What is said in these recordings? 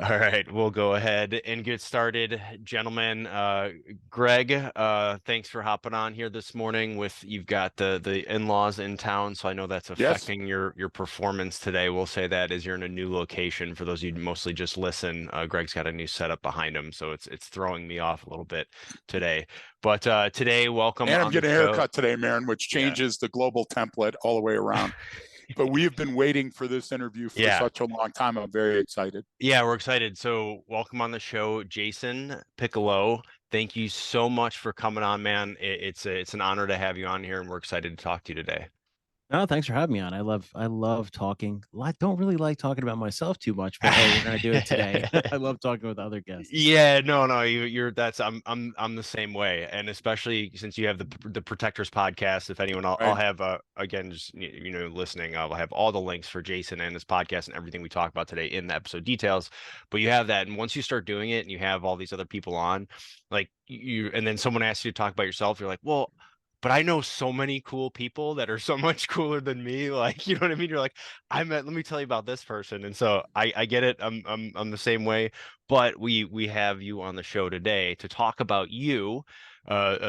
All right, we'll go ahead and get started, gentlemen. Greg, thanks for hopping on here this morning. You've got the in-laws in town, so I know that's Yes. affecting your performance today. We'll say that as you're in a new location. For those of you who mostly just listen, Greg's got a new setup behind him, so it's throwing me off a little bit today. But today, welcome And I'm on the getting a show. haircut today, Marin, which Yeah. changes the global template all the way around. But we have been waiting for this interview for Yeah. such a long time. I'm very excited. Yeah, we're excited. So, welcome on the show, Jason Piccolo. Thank you so much for coming on, man. It's an honor to have you on here, and we're excited to talk to you today. Oh, thanks for having me on. I love talking. I don't really like talking about myself too much, but hey, we're gonna do it today. I love talking with other guests. Yeah, no, you're that's I'm the same way, and especially since you have the Protectors podcast. If anyone, I'll Right. have again just listening. I'll have all the links for Jason and his podcast and everything we talk about today in the episode details. But you have that, and once you start doing it, and you have all these other people on, like and then someone asks you to talk about yourself, you're like, well. But I know so many cool people that are so much cooler than me. Like, you know what I mean? You're like, let me tell you about this person. And so I get it. I'm the same way, but we have you on the show today to talk about you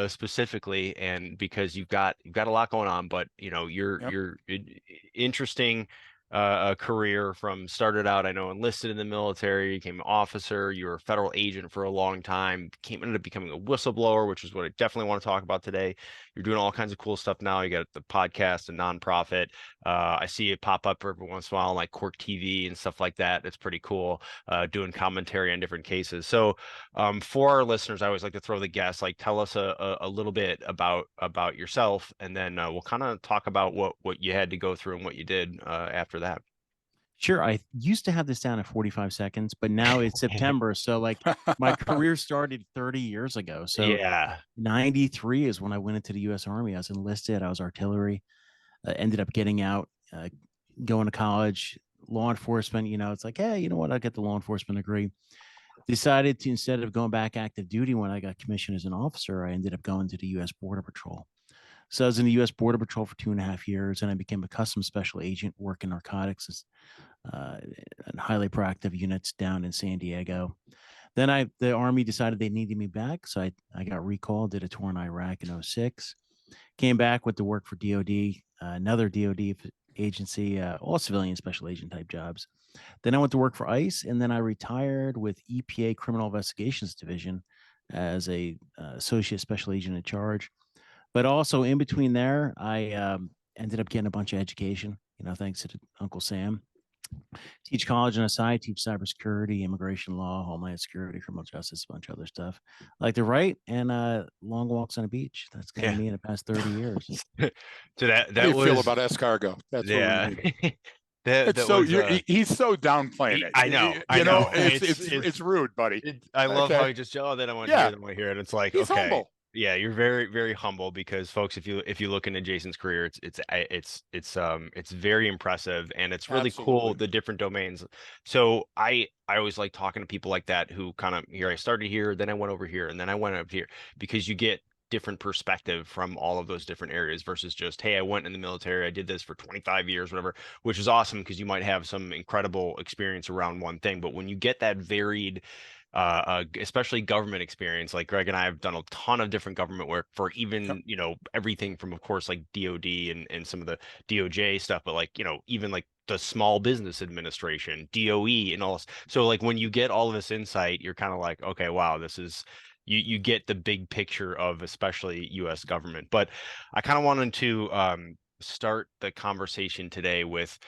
specifically, and because you've got a lot going on, but Yep. you're interesting career from started out, I know, enlisted in the military, became an officer, you were a federal agent for a long time, ended up becoming a whistleblower, which is what I definitely want to talk about today. You're doing all kinds of cool stuff now. You got the podcast, a nonprofit. I see it pop up every once in a while on like Court TV and stuff like that. It's pretty cool, doing commentary on different cases. So, for our listeners, I always like to throw the guests, like tell us a little bit about yourself, and then we'll kind of talk about what you had to go through and what you did after that. Sure, I used to have this down at 45 seconds, but now it's September, so like my career started 30 years ago. So Yeah. 93 is when I went into the U.S. Army. I was enlisted. I was artillery. Ended up getting out, going to college, law enforcement. It's like, hey, you know what? I'll get the law enforcement degree. Decided to, instead of going back active duty when I got commissioned as an officer, I ended up going to the U.S. Border Patrol. So I was in the U.S. Border Patrol for 2.5 years, and I became a customs special agent working narcotics and highly proactive units down in San Diego. Then the Army decided they needed me back, so I got recalled, did a tour in Iraq in '06, came back with to work for DOD, another DOD agency, all civilian special agent type jobs. Then I went to work for ICE, and then I retired with EPA Criminal Investigations Division as a associate special agent in charge. But also in between there, I ended up getting a bunch of education. Thanks to Uncle Sam. Teach college on the side, teach cybersecurity, immigration law, homeland security, criminal justice, a bunch of other stuff. I like to write and long walks on the beach. That's kind of Yeah. me in the past 30 years. So that How do that you feel was about escargot? That's what we yeah. need. that It's that so was he's so downplaying it. I know. It's it's rude, buddy. I love how Okay. you just, oh, then I went here, Yeah. then I went here, and it's like, He's okay, humble. yeah, you're very, very humble because, folks, if you look into Jason's career, it's very impressive, and it's really cool Absolutely. the different domains. So I always like talking to people like that who kind of, here I started here, then I went over here, and then I went up here, because you get different perspective from all of those different areas versus just, hey, I went in the military, I did this for 25 years, whatever, which is awesome because you might have some incredible experience around one thing. But when you get that varied, especially government experience, like Greg and I have done a ton of different government work for, Yep. even, everything from, of course, like DOD and some of the DOJ stuff, but like, even like the Small Business Administration, DOE, and all this. So like when you get all of this insight, you're kind of like, okay, wow, this is, you get the big picture of especially US government. But I kind of wanted to start the conversation today with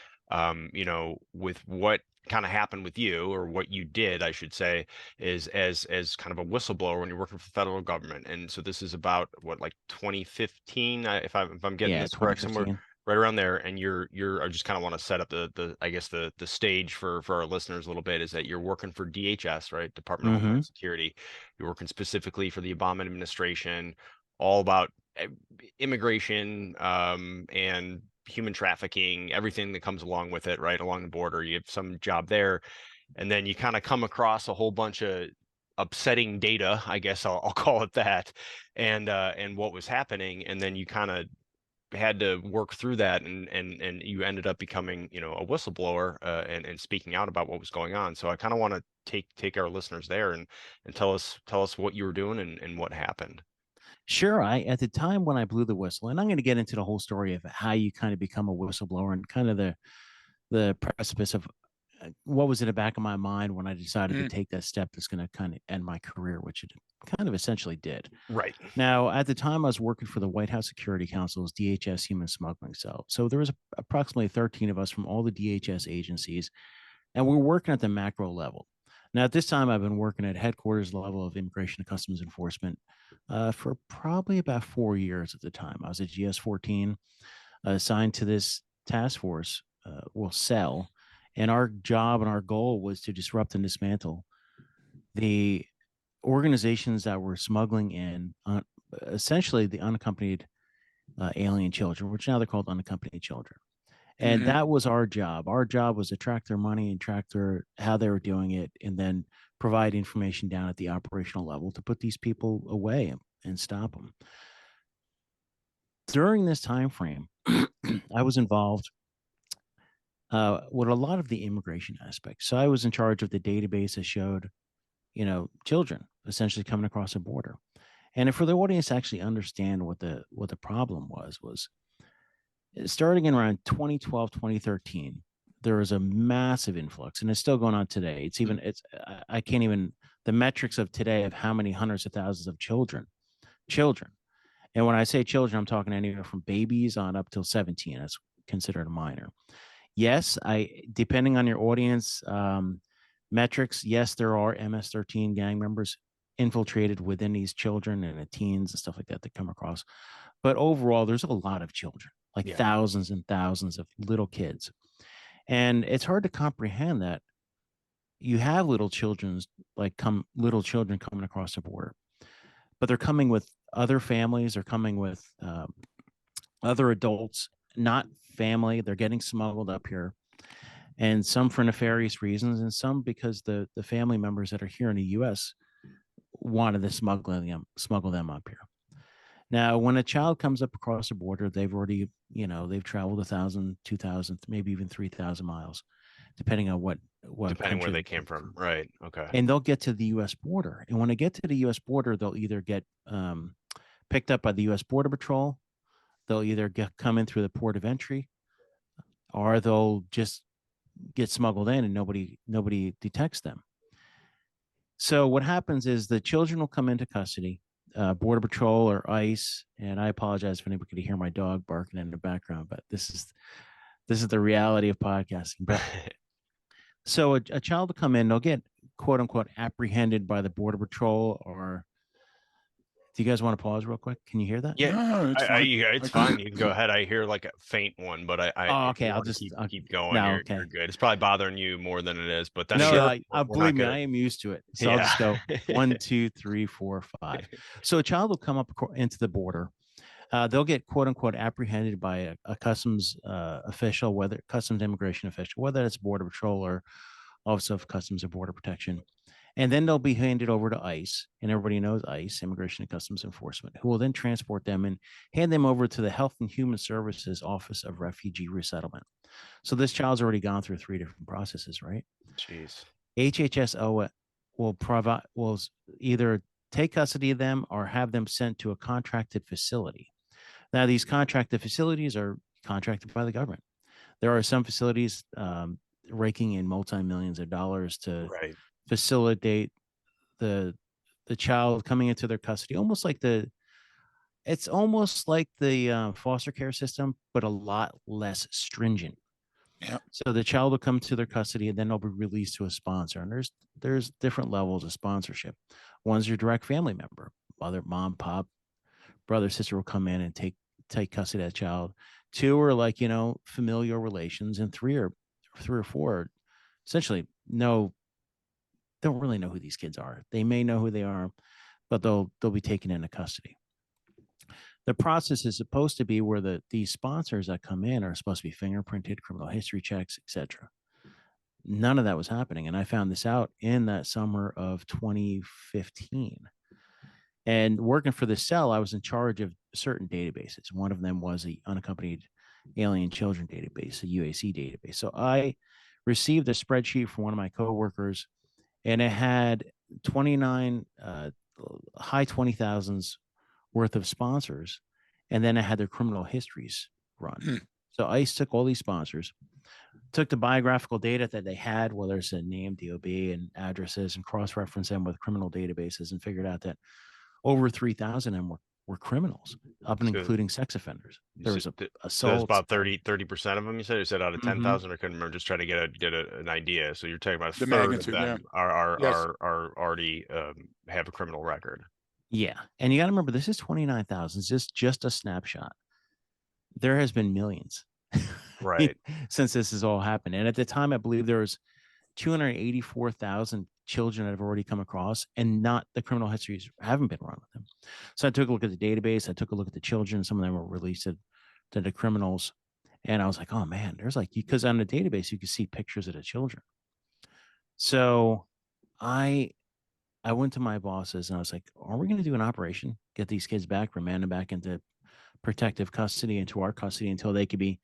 with what kind of happened with you, or what you did, I should say, is as kind of a whistleblower when you're working for the federal government. And so this is about what, like 2015, if I'm getting Yeah, this correct, somewhere 2015. right around there. And I just kind of want to set up the I guess the stage for our listeners a little bit, is that you're working for DHS, right? Department of Mm-hmm. Homeland Security. You're working specifically for the Obama administration, all about immigration, and human trafficking, everything that comes along with it, right? Along the border, you have some job there, and then you kind of come across a whole bunch of upsetting data, I guess I'll call it that, and what was happening, and then you kind of had to work through that, and you ended up becoming, a whistleblower, and speaking out about what was going on. So I kind of want to take our listeners there and tell us what you were doing and what happened. Sure. At the time when I blew the whistle, and I'm going to get into the whole story of how you kind of become a whistleblower and kind of the precipice of what was in the back of my mind when I decided to Mm, take that step that's going to kind of end my career, which it kind of essentially did. Right. Now, at the time, I was working for the White House Security Council's DHS Human Smuggling Cell. So there was approximately 13 of us from all the DHS agencies, and we're working at the macro level. Now, at this time, I've been working at headquarters level of Immigration and Customs Enforcement for probably about 4 years at the time. I was at GS 14, assigned to this task force, cell, and our job and our goal was to disrupt and dismantle the organizations that were smuggling in essentially the unaccompanied alien children, which now they're called unaccompanied children. And mhm. that was our job. Our job was to track their money and track how they were doing it, and then provide information down at the operational level to put these people away and stop them. During this time frame, I was involved with a lot of the immigration aspects. So I was in charge of the database that showed, children essentially coming across the border. And for the audience to actually understand what the problem was starting in around 2012, 2013, there was a massive influx, and it's still going on today. I can't even, the metrics of today of how many hundreds of thousands of children. And when I say children, I'm talking anywhere from babies on up till 17. That's considered a minor. Yes, depending on your audience metrics, yes, there are MS-13 gang members infiltrated within these children and the teens and stuff like that come across. But overall, there's a lot of children, like Yeah. thousands and thousands of little kids. And it's hard to comprehend that you have little children coming across the border, but they're coming with other families, they're coming with other adults, not family. They're getting smuggled up here, and some for nefarious reasons, and some because the family members that are here in the U.S. wanted to smuggle them up here. Now, when a child comes up across the border, they've already, they've traveled 1,000, 2,000, maybe even 3,000 miles, depending on what Depending where country they they came came from. from. Right. Okay. And they'll get to the U.S. border. And when they get to the U.S. border, they'll either get picked up by the U.S. Border Patrol, they'll either come in through the port of entry, or they'll just get smuggled in and nobody detects them. So what happens is the children will come into custody, Border Patrol or ICE, and I apologize if anybody could hear my dog barking in the background, but this is the reality of podcasting. But so a child will come in, they'll get quote unquote apprehended by the Border Patrol. Or do you guys want to pause real quick? Can you hear that? Yeah, No, it's fine. it's fine. You can go ahead. I hear like a faint one, but Oh, if okay. you I'll want to just keep going, no. you're Okay. good. It's probably bothering you more than it is, but then No, again, we're believe not me, I good. am used to it. So I'll Yeah. just go 1, 2, 3, 4, 5. So a child will come up into the border. They'll get quote unquote apprehended by a customs official, whether customs immigration official, whether it's Border Patrol or Office of Customs and Border Protection. And then they'll be handed over to ICE, and everybody knows ICE, Immigration and Customs Enforcement, who will then transport them and hand them over to the Health and Human Services Office of Refugee Resettlement. So this child's already gone through 3 different processes, right? Jeez. HHSO will either take custody of them or have them sent to a contracted facility. Now, these contracted facilities are contracted by the government. There are some facilities raking in multi-millions of dollars to Right. facilitate the child coming into their custody, it's almost like the foster care system, but a lot less stringent. Yeah. So the child will come to their custody, and then they'll be released to a sponsor. And there's different levels of sponsorship. One's your direct family member, mother, mom, pop, brother, sister will come in and take custody of that child. 2 are like, familial relations, and 3 or 4 are essentially don't really know who these kids are. They may know who they are, but they'll be taken into custody. The process is supposed to be where these sponsors that come in are supposed to be fingerprinted, criminal history checks, etc. None of that was happening, and I found this out in that summer of 2015. And working for the cell, I was in charge of certain databases. One of them was the unaccompanied alien children database, a UAC database. So I received a spreadsheet from one of my coworkers, and it had 29 high 20,000s worth of sponsors, and then it had their criminal histories run. So ICE took all these sponsors, took the biographical data that they had, whether it's a name, DOB, and addresses, and cross-referenced them with criminal databases, and figured out that over 3,000 of them were criminals, up and So including sex offenders. There was so that's assaults. about 30% of them. You said out of Mhm. 10,000. I couldn't remember. Just trying to an idea. So you're talking about a The third of magnitude, yeah. them are Yes. already have a criminal record. Yeah, and you got to remember, this is 29,000. It's just a snapshot. There has been millions Right. since this has all happened, and at the time, I believe there was 284,000 children that have already come across, and not the criminal histories haven't been run with them. So I took a look at the database. I took a look at the children. Some of them were released to the criminals, and I was like, oh man, there's like, because on the database you can see pictures of the children. So I I went to my bosses and I was like, are we going to do an operation, get these kids back, remand them back into protective custody, into our custody, until they could be,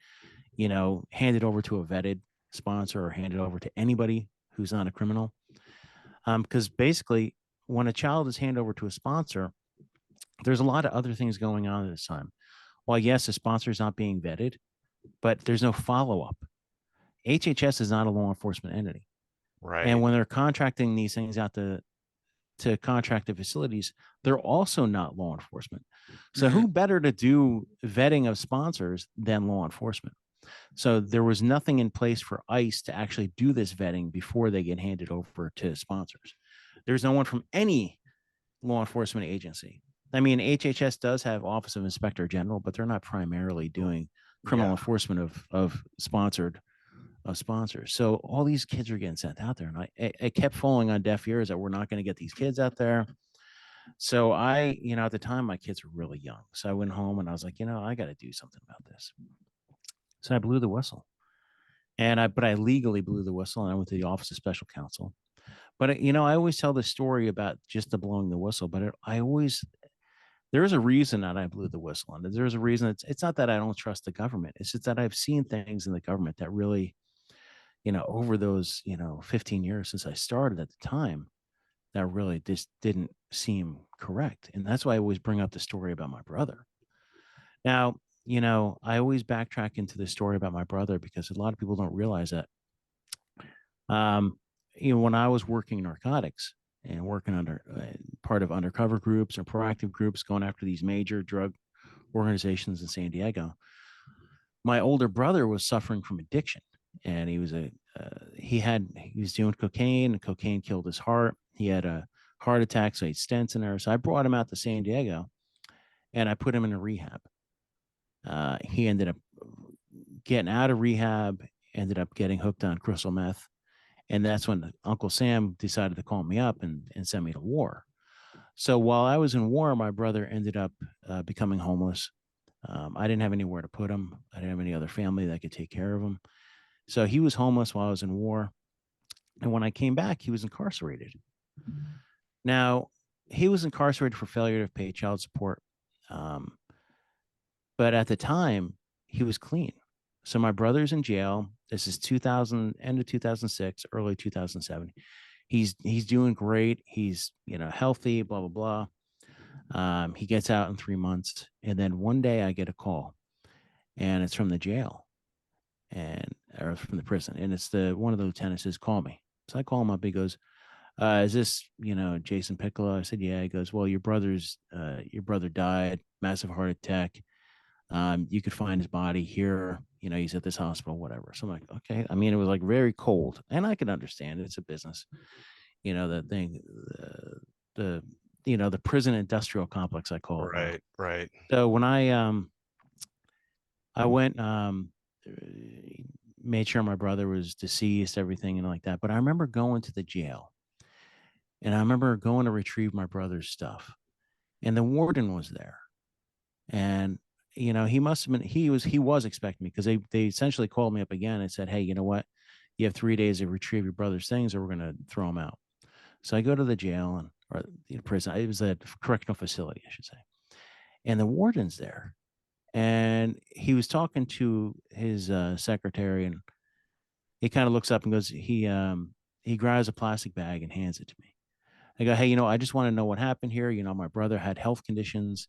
handed over to a vetted sponsor or handed over to anybody who's not a criminal? Because basically, when a child is handed over to a sponsor, there's a lot of other things going on at this time. Well, yes, the sponsor is not being vetted, but there's no follow up. HHS is not a law enforcement entity. And Right. when they're contracting these things out to contracted facilities, they're also not law enforcement. So who better to do vetting of sponsors than law enforcement? So there was nothing in place for ICE to actually do this vetting before they get handed over to sponsors. There's no one from any law enforcement agency. I mean, HHS does have Office of Inspector General, but they're not primarily doing criminal Yeah. enforcement of sponsored sponsors. So all these kids are getting sent out there, and I kept falling on deaf ears that we're not going to get these kids out there. So at the time, my kids were really young. So I went home and I was like, I got to do something about this. So I blew the whistle, but I legally blew the whistle, and I went to the Office of Special Counsel. But I always tell the story about just the blowing the whistle, but there's a reason that I blew the whistle, and there's a reason. It's not that I don't trust the government. It's just that I've seen things in the government that really, over those 15 years since I started at the time, that really just didn't seem correct. And that's why I always bring up the story about my brother. Now, I always backtrack into the story about my brother because a lot of people don't realize that. Um, when I was working narcotics and working under part of undercover groups or proactive groups going after these major drug organizations in San Diego, my older brother was suffering from addiction, and he was he was doing cocaine, and cocaine killed his heart. He had a heart attack, so he had stents in there. So I brought him out to San Diego, and I put him in a rehab. He ended up getting out of rehab, ended up getting hooked on crystal meth, and that's when Uncle Sam decided to call me up and send me to war. So while I was in war, my brother ended up becoming homeless. I didn't have anywhere to put him. I didn't have any other family that could take care of him. So he was homeless while I was in war. And when I came back, he was incarcerated. Now, he was incarcerated for failure to pay child support. Um, but at the time, he was clean. So my brother's in jail. This is 2000, end of 2006, early 2007. He's doing great. He's healthy. Blah blah blah. He gets out in 3 months, and then one day I get a call, and it's from the jail, or from the prison, and it's one of the lieutenants says, "Call me." So I call him up. He goes, "Is this Jason Piccolo?" I said, "Yeah." He goes, "Well, your brother died, massive heart attack. You could find his body here. He's at this hospital, whatever." So I'm like, okay. I mean, it was like very cold, and I can understand it. It's a business, the thing, the prison industrial complex, I call it now. Right. Right. So when I went, made sure my brother was deceased, everything and like that. But I remember going to the jail, and I remember going to retrieve my brother's stuff, and the warden was there, and he must have been, he was expecting me, because they essentially called me up again and said, "Hey, you know what? You have 3 days to retrieve your brother's things, or we're going to throw him out." So I go to the jail, or prison. It was a correctional facility, I should say. and the warden's there. And he was talking to his secretary, and he kind of looks up and goes, he grabs a plastic bag and hands it to me. I go, hey, I just want to know what happened here. My brother had health conditions.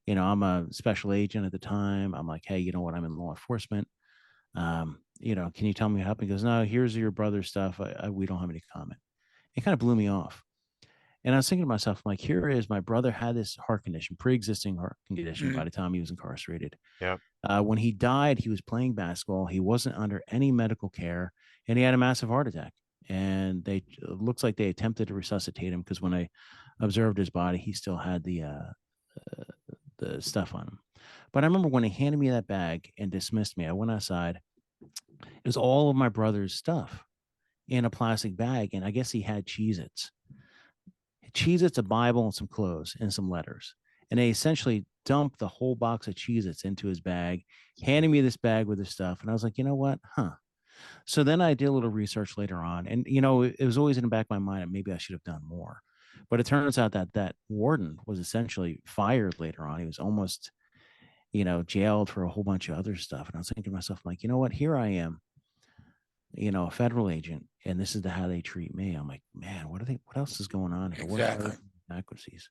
I'm a special agent at the time. I'm like, hey, you know what? I'm in law enforcement. Can you tell me what happened? He goes, no, here's your brother's stuff. We don't have any comment. It kind of blew me off. And I was thinking to myself, I'm like, here is my brother had this heart condition, pre-existing heart condition by the time he was incarcerated. Yeah. When he died, he was playing basketball. He wasn't under any medical care, and he had a massive heart attack. And it looks like they attempted to resuscitate him, because when I observed his body, he still had the stuff on him. But I remember when he handed me that bag and dismissed me, I went outside. It was all of my brother's stuff in a plastic bag, and I guess he had Cheez-Its. Cheez-Its, a Bible, and some clothes and some letters. And they essentially dumped the whole box of Cheez-Its into his bag, handing me this bag with his stuff. And I was like, you know what? Huh. So then I did a little research later on. And, it was always in the back of my mind that maybe I should have done more. But it turns out that warden was essentially fired later on. He was almost, jailed for a whole bunch of other stuff. And I was thinking to myself, like, you know what? Here I am, a federal agent, and this is how they treat me. I'm like, man, what else is going on here? Exactly. What are the inadequacies?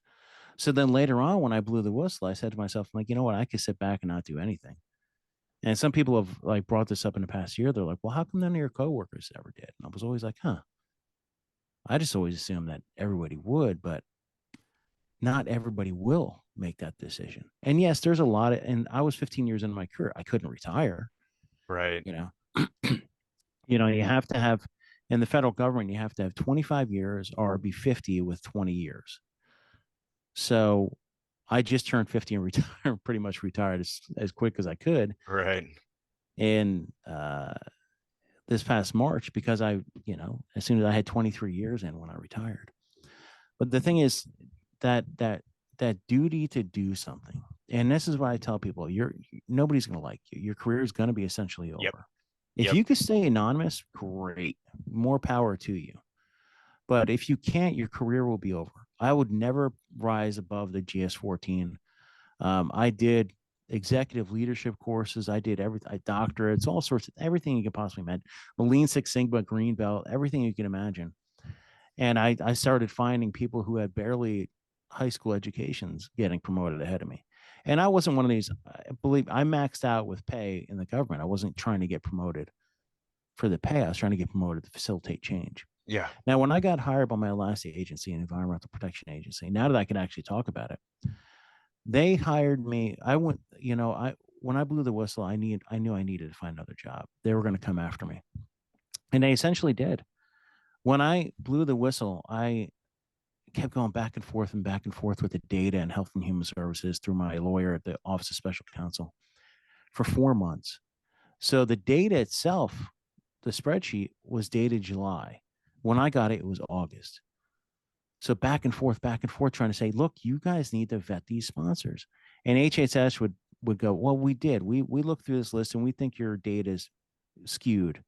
So then later on, when I blew the whistle, I said to myself, like, you know what? I could sit back and not do anything. And some people have like brought this up in the past year. They're like, well, how come none of your coworkers ever did? And I was always like, I just always assumed that everybody would, but not everybody will make that decision. And yes, there's a lot of, and I was 15 years into my career. I couldn't retire, Right. You have to have, in the federal government, you have to have 25 years or be 50 with 20 years. So I just turned 50 and retired, pretty much retired as quick as I could. Right. And this past March, because as soon as I had 23 years in when I retired. But the thing is that duty to do something, and this is what I tell people: nobody's going to like you. Your career is going to be essentially over. Yep. If you could stay anonymous, great, more power to you. But if you can't, your career will be over. I would never rise above the GS-14. I did executive leadership courses. I did everything, doctorates, all sorts of everything you could possibly imagine. Lean Six Sigma, green belt, everything you can imagine. And I started finding people who had barely high school educations getting promoted ahead of me. And I wasn't one of these. I believe I maxed out with pay in the government. I wasn't trying to get promoted for the pay. I was trying to get promoted to facilitate change. Yeah. Now, when I got hired by my last agency, an environmental protection agency, now that I can actually talk about it, they hired me. I went, when I blew the whistle, I knew I needed to find another job. They were going to come after me. And they essentially did. When I blew the whistle, I kept going back and forth with the data and Health and Human Services through my lawyer at the Office of Special Counsel for 4 months. So the data itself, the spreadsheet, was dated July. When I got it, it was August. So back and forth, trying to say, look, you guys need to vet these sponsors. And HHS would go, well, we did. We looked through this list and we think your data is skewed.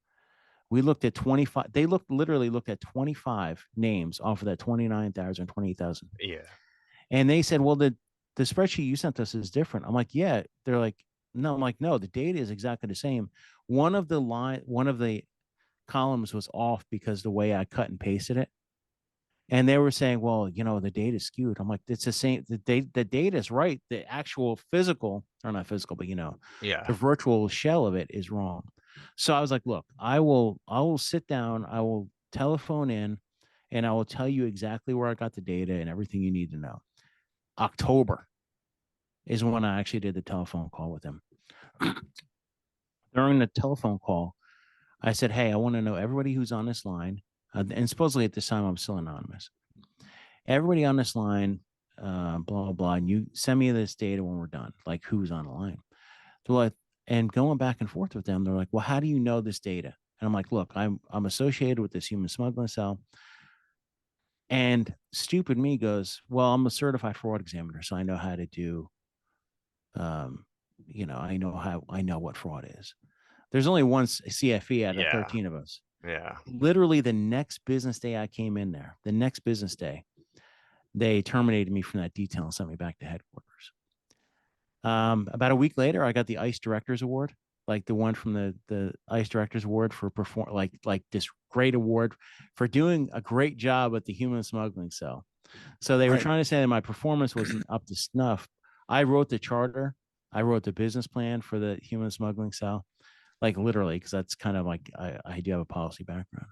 We looked at 25. They literally looked at 25 names off of that 29,000, 28,000. Yeah. And they said, well, the spreadsheet you sent us is different. I'm like, yeah. They're like, no. I'm like, no, the data is exactly the same. One of the columns was off because the way I cut and pasted it. And they were saying, well, the data is skewed. I'm like, it's the same. The data is right. The actual physical, or not physical, but the virtual shell of it is wrong. So I was like, look, I will sit down, I will telephone in, and I will tell you exactly where I got the data and everything you need to know. October is when I actually did the telephone call with them. During the telephone call, I said, hey, I want to know everybody who's on this line. And supposedly at this time, I'm still anonymous. Everybody on this line, blah, blah, blah. And you send me this data when we're done, like who's on the line. So like, and going back and forth with them, they're like, well, how do you know this data? And I'm like, look, I'm associated with this human smuggling cell. And stupid me goes, well, I'm a certified fraud examiner, so I know how to do, I know what fraud is. There's only one CFE out of 13 of us. Yeah. Literally the next business day I came in there, they terminated me from that detail and sent me back to headquarters. About a week later, I got the ICE Directors Award, like the one from the ICE Directors Award for like this great award for doing a great job at the human smuggling cell. So they were Right. trying to say that my performance wasn't up to snuff. I wrote the charter, I wrote the business plan for the human smuggling cell, like literally, because that's kind of like I do have a policy background.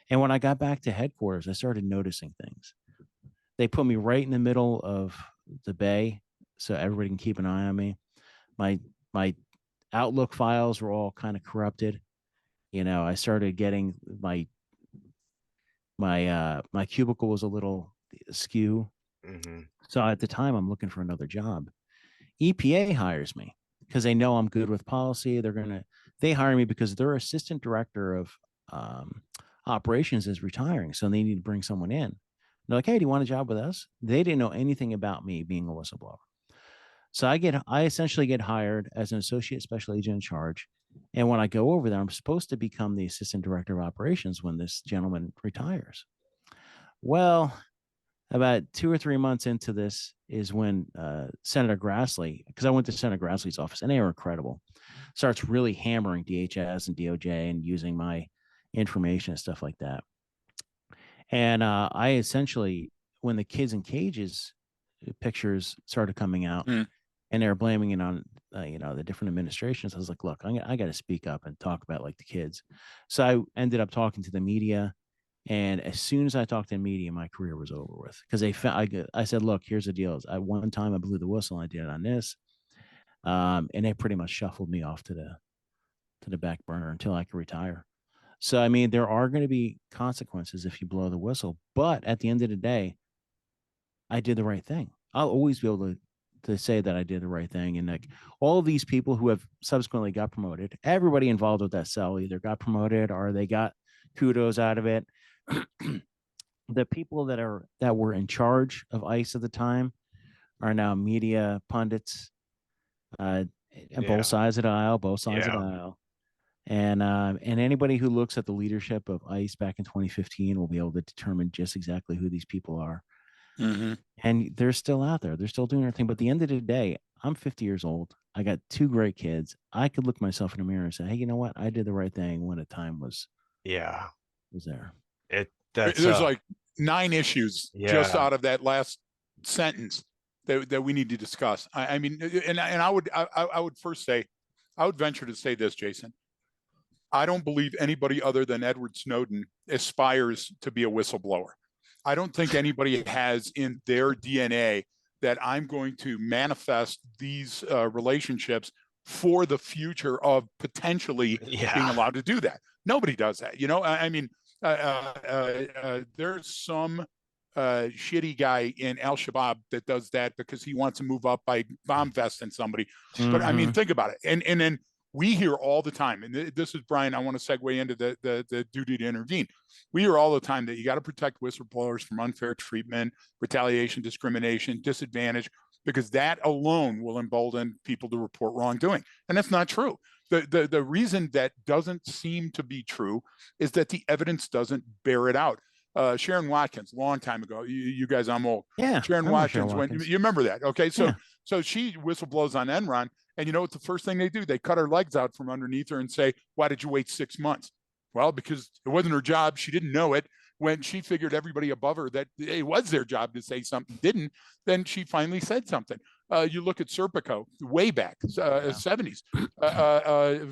And when I got back to headquarters, I started noticing things. They put me right in the middle of the bay so everybody can keep an eye on me. My Outlook files were all kind of corrupted. You know, I started getting my cubicle was a little askew. Hmm. So at the time I'm looking for another job. EPA hires me because they know I'm good with policy. They hire me because their assistant director of um, operations is retiring. So they need to bring someone in. They're like, hey, do you want a job with us? They didn't know anything about me being a whistleblower. So I essentially get hired as an associate special agent in charge. And when I go over there, I'm supposed to become the assistant director of operations when this gentleman retires. Well, about 2 or 3 months into this is when Senator Grassley, because I went to Senator Grassley's office and they were incredible, starts really hammering DHS and DOJ and using my information and stuff like that. And I essentially, when the kids in cages pictures started coming out, Mm. and they were blaming it on the different administrations, I was like, look, I got to speak up and talk about like the kids. So I ended up talking to the media, and as soon as I talked to the media, my career was over with because I said, look, here's the deal. At one time I blew the whistle and I did it on this, and they pretty much shuffled me off to the back burner until I could retire. So I mean, there are going to be consequences if you blow the whistle, but at the end of the day, I did the right thing. I'll always be able to say that I did the right thing. And like all of these people who have subsequently got promoted, everybody involved with that cell either got promoted or they got kudos out of it. The people that were in charge of ICE at the time are now media pundits, and both Yeah. sides of the aisle, both sides of the Yeah. aisle. And anybody who looks at the leadership of ICE back in 2015 will be able to determine just exactly who these people are. Mm-hmm. And they're still out there. They're still doing their thing. But at the end of the day, I'm 50 years old. I got two great kids. I could look myself in the mirror and say, hey, you know what? I did the right thing when the time Yeah. was there. That's There's like 9 issues just yeah. out of that last sentence that we need to discuss. I mean, and I would first say, I would venture to say this, Jason. I don't believe anybody other than Edward Snowden aspires to be a whistleblower. I don't think anybody has in their DNA that I'm going to manifest these relationships for the future of potentially being Yeah. allowed to do that. Nobody does that. You know, I mean, there's some shitty guy in Al-Shabaab that does that because he wants to move up by bomb vesting somebody. But I mean, Mm-hmm. think about it. And then we hear all the time, and this is Brian, I want to segue into the duty to intervene. We hear all the time that you got to protect whistleblowers from unfair treatment, retaliation, discrimination, disadvantage, because that alone will embolden people to report wrongdoing. And that's not true. The reason that doesn't seem to be true is that the evidence doesn't bear it out. Sharon Watkins, a long time ago, you guys, I'm old. Yeah. Sharon I remember Cheryl Watkins, when Watkins. you remember that, okay? Yeah. So she whistleblows on Enron, and you know what the first thing they do? They cut her legs out from underneath her and say, why did you wait 6 months? Well, because it wasn't her job. She didn't know it. When she figured everybody above her that it was their job to say something, didn't, then she finally said something. You look at Serpico, way back, Yeah. 70s.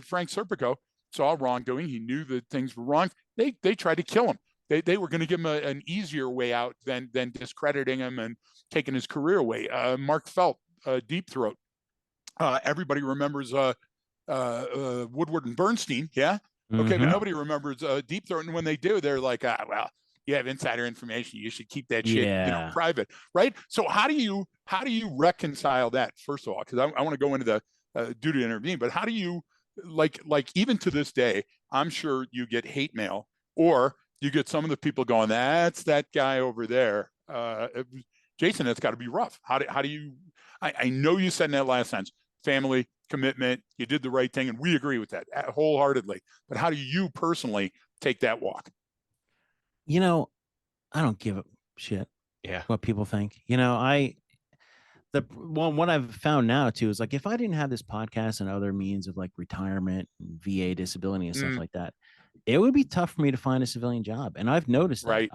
Frank Serpico saw wrongdoing. He knew that things were wrong. They tried to kill him. They were going to give him an easier way out than discrediting him and taking his career away. Mark Felt, Deep Throat. Everybody remembers Woodward and Bernstein, yeah? Okay, Mm-hmm. but nobody remembers Deep Throat. And when they do, they're like, well, you have insider information. You should keep that shit, Yeah. private, right? So how do you reconcile that? First of all, because I want to go into the duty to intervene, but how do you like even to this day? I'm sure you get hate mail, or you get some of the people going, "That's that guy over there." Jason, that's got to be rough. How do you? I know you said in that last sentence, family, commitment, you did the right thing, and we agree with that wholeheartedly. But how do you personally take that walk? You know, I don't give a shit Yeah. what people think. You know, what I've found now too is like if I didn't have this podcast and other means of like retirement and VA disability and stuff like that, it would be tough for me to find a civilian job. And I've noticed that. Right.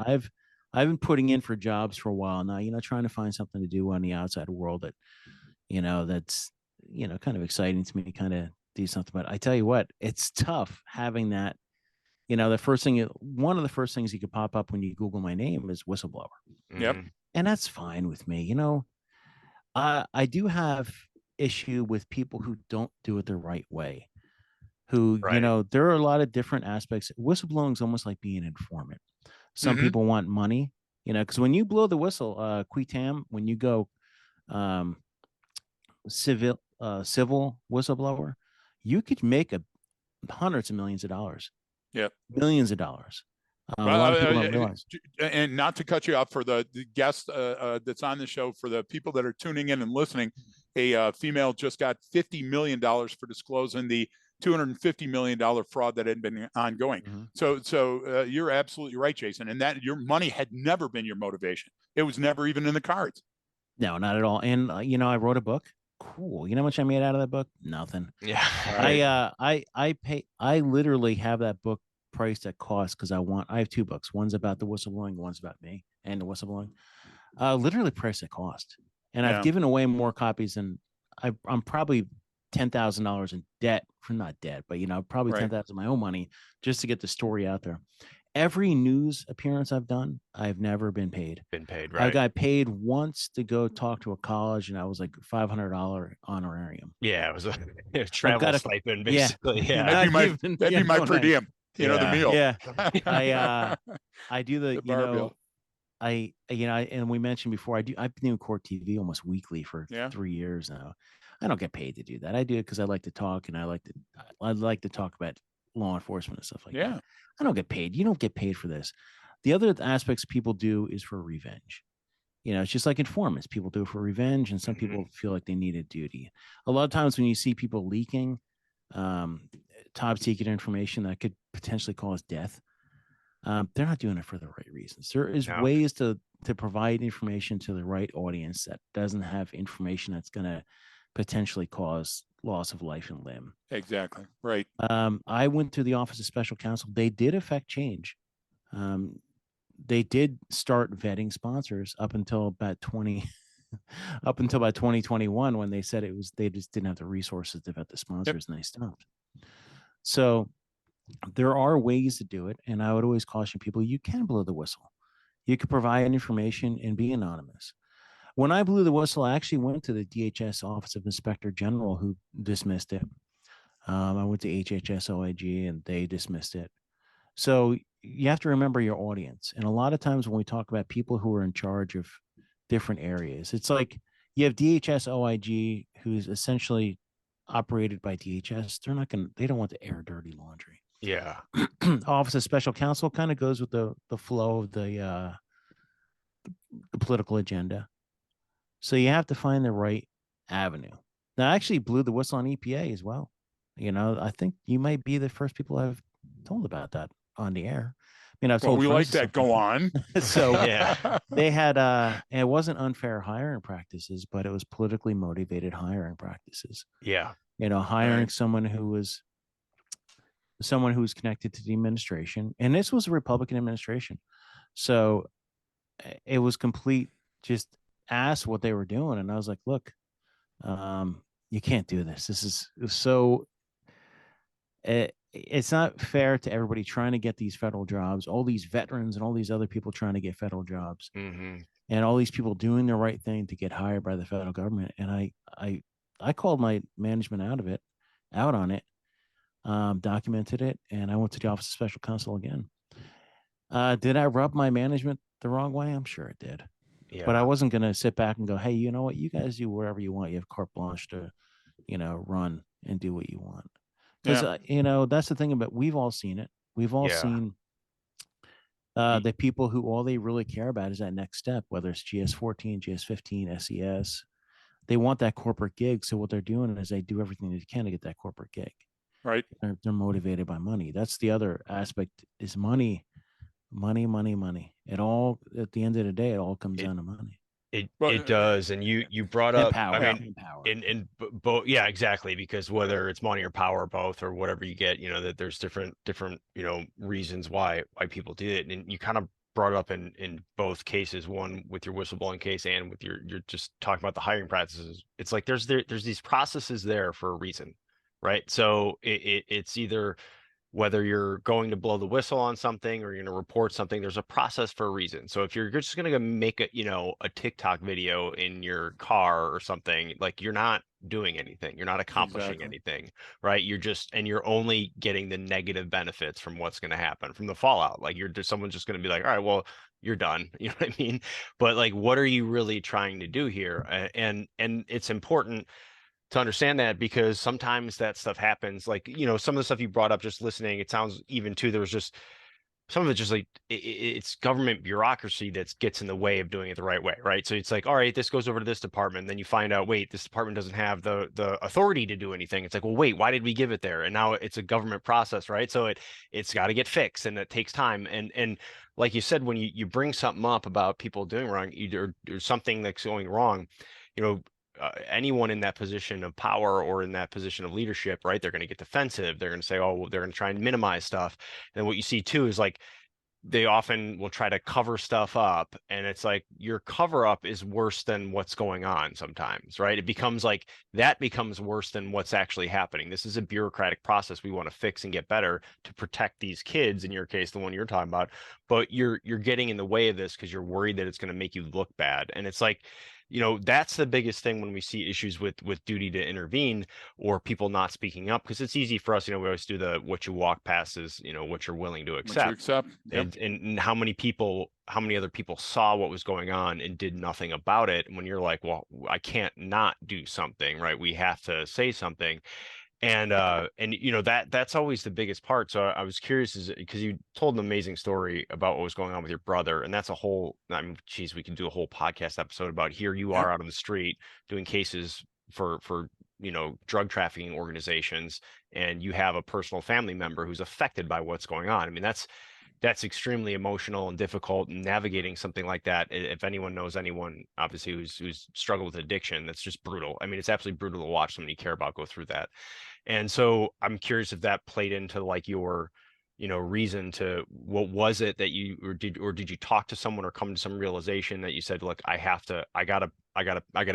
I've been putting in for jobs for a while now, trying to find something to do on the outside world that, that's, kind of exciting to me, kind of do something. But I tell you what, it's tough having that. One of the first things you could pop up when you Google my name is whistleblower. Yep. And that's fine with me. I do have issue with people who don't do it the right way. Who, Right. there are a lot of different aspects. Whistleblowing is almost like being an informant. Some people want money, because when you blow the whistle, Quitam, when you go civil whistleblower, you could make hundreds of millions of dollars. Yep. Millions of dollars. A Well, lot of people don't realize. And not to cut you off, for the guest that's on the show, for the people that are tuning in and listening, a female just got $50 million for disclosing the $250 million fraud that had been ongoing. So you're absolutely right, Jason. And that your money had never been your motivation. It was never even in the cards. No, not at all. And I wrote a book. Cool. You know how much I made out of that book? Nothing. Yeah. Right. I literally have that book priced at cost because I have two books. One's about the whistleblowing, one's about me and the whistleblowing. Literally priced at cost. And I've given away more copies than I'm probably $10,000 in debt, not debt, but probably Right. 10,000 of my own money just to get the story out there. Every news appearance I've done, I've never been paid. Right. I got paid once to go talk to a college, and I was like $500 honorarium. Yeah, it was a travel stipend, basically. Yeah. That'd be my per diem. The meal. Yeah. I do the bar bill. And we mentioned before, I've been doing court TV almost weekly for 3 years now. I don't get paid to do that. I do it because I like to talk, and I like to talk about law enforcement and stuff like that. I don't get paid. You don't get paid for this. The other aspects people do is for revenge. It's just like informants. People do it for revenge, and some people feel like they need a duty. A lot of times when you see people leaking top secret information that could potentially cause death, they're not doing it for the right reasons. There is ways to provide information to the right audience that doesn't have information that's going to potentially cause loss of life and limb. Exactly. Right. I went to the Office of Special Counsel. They did affect change. They did start vetting sponsors up until about 2021, when they said they just didn't have the resources to vet the sponsors, and they stopped. So there are ways to do it, and I would always caution people: you can blow the whistle. You could provide information and be anonymous. When I blew the whistle, I actually went to the DHS Office of Inspector General, who dismissed it. I went to HHS OIG, and they dismissed it. So you have to remember your audience. And a lot of times when we talk about people who are in charge of different areas, it's like you have DHS OIG, who's essentially operated by DHS. They don't want to air dirty laundry. Yeah. Office of Special Counsel kind of goes with the flow of the political agenda. So you have to find the right avenue. Now, I actually blew the whistle on EPA as well. I think you might be the first people I've told about that on the air. I've told we like that. Go on. So they had it wasn't unfair hiring practices, but it was politically motivated hiring practices. Yeah. Hiring someone who was connected to the administration, and this was a Republican administration. So it was complete, just asked what they were doing. And I was like, look, you can't do this. This is so, it's not fair to everybody trying to get these federal jobs, all these veterans and all these other people trying to get federal jobs, and all these people doing the right thing to get hired by the federal government. And I called my management out on it, documented it, and I went to the Office of Special Counsel again. Did I rub my management the wrong way? I'm sure it did. Yeah. But I wasn't going to sit back and go, hey, you know what? You guys do whatever you want. You have carte blanche to, run and do what you want. Because, that's the thing about, we've all seen it. We've all seen the people who all they really care about is that next step, whether it's GS-14, GS-15, SES. They want that corporate gig. So what they're doing is they do everything they can to get that corporate gig. Right. They're motivated by money. That's the other aspect, is money. It all, at the end of the day, it all comes down to money. It does, and you brought And up, I power, mean, and power. in both, yeah, exactly, because whether it's money or power, or both, or whatever you get, that there's different reasons why people do it, and you kind of brought it up in both cases, one with your whistleblowing case and with you're just talking about the hiring practices. It's like there's these processes there for a reason, right? So it's either whether you're going to blow the whistle on something or you're going to report something, there's a process for a reason. So if you're just going to make a TikTok video in your car or something, like you're not doing anything, you're not accomplishing Exactly. anything, right? And you're only getting the negative benefits from what's going to happen from the fallout. Like someone's just going to be like, all right, well, you're done. You know what I mean? But like, what are you really trying to do here? And it's important to understand that, because sometimes that stuff happens. Like, some of the stuff you brought up just listening, it sounds even too, there was just some of it just like it's government bureaucracy that gets in the way of doing it the right way, right? So it's like, all right, this goes over to this department, and then you find out, wait, this department doesn't have the authority to do anything. It's like, well, wait, why did we give it there? And now it's a government process, right? So it's got to get fixed, and it takes time. And like you said, when you bring something up about people doing wrong, either or something that's going wrong, you know anyone in that position of power or in that position of leadership, right? They're going to get defensive. They're going to say, oh, well, they're going to try and minimize stuff. And what you see too is like they often will try to cover stuff up, and it's like your cover up is worse than what's going on sometimes, right? It becomes like that becomes worse than what's actually happening. This is a bureaucratic process we want to fix and get better to protect these kids, in your case, the one you're talking about, but you're getting in the way of this because you're worried that it's going to make you look bad. And it's like, that's the biggest thing when we see issues with duty to intervene or people not speaking up, because it's easy for us, we always do the what you walk past is what you're willing to What you accept. accept. Yep. And how many other people saw what was going on and did nothing about it? And when you're like, well, I can't not do something, right? We have to say something. And that's always the biggest part. So I was curious, is because you told an amazing story about what was going on with your brother, and that's a whole, I mean, geez, we can do a whole podcast episode about, here you Yep. are out on the street doing cases for drug trafficking organizations, and you have a personal family member who's affected by what's going on. I mean, that's extremely emotional and difficult, and navigating something like that, if anyone knows anyone obviously who's struggled with addiction, that's just brutal. I mean, it's absolutely brutal to watch somebody you care about go through that. And so I'm curious if that played into like your reason to, what was it that you, or did you talk to someone or come to some realization that you said, look, I gotta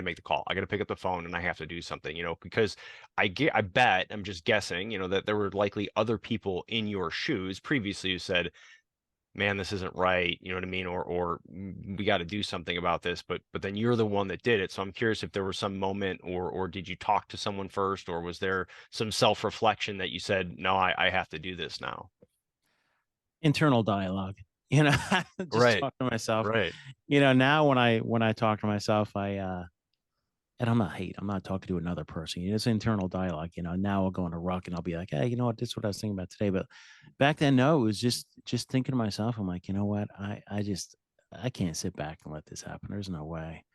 make the call. I gotta pick up the phone and I have to do something, because I bet, I'm just guessing, that there were likely other people in your shoes previously who said, man, this isn't right, you know what I mean? Or we got to do something about this, but then you're the one that did it. So I'm curious if there was some moment, or did you talk to someone first, or was there some self-reflection that you said, no, I have to do this now? Internal dialogue, just Right, talk to myself. right. Now when I talk to myself, and I'm not talking to another person. It's internal dialogue. Now I'll go on a ruck and I'll be like, hey, you know what? This is what I was thinking about today. But back then, no, it was just thinking to myself. I'm like, you know what? I can't sit back and let this happen. There's no way.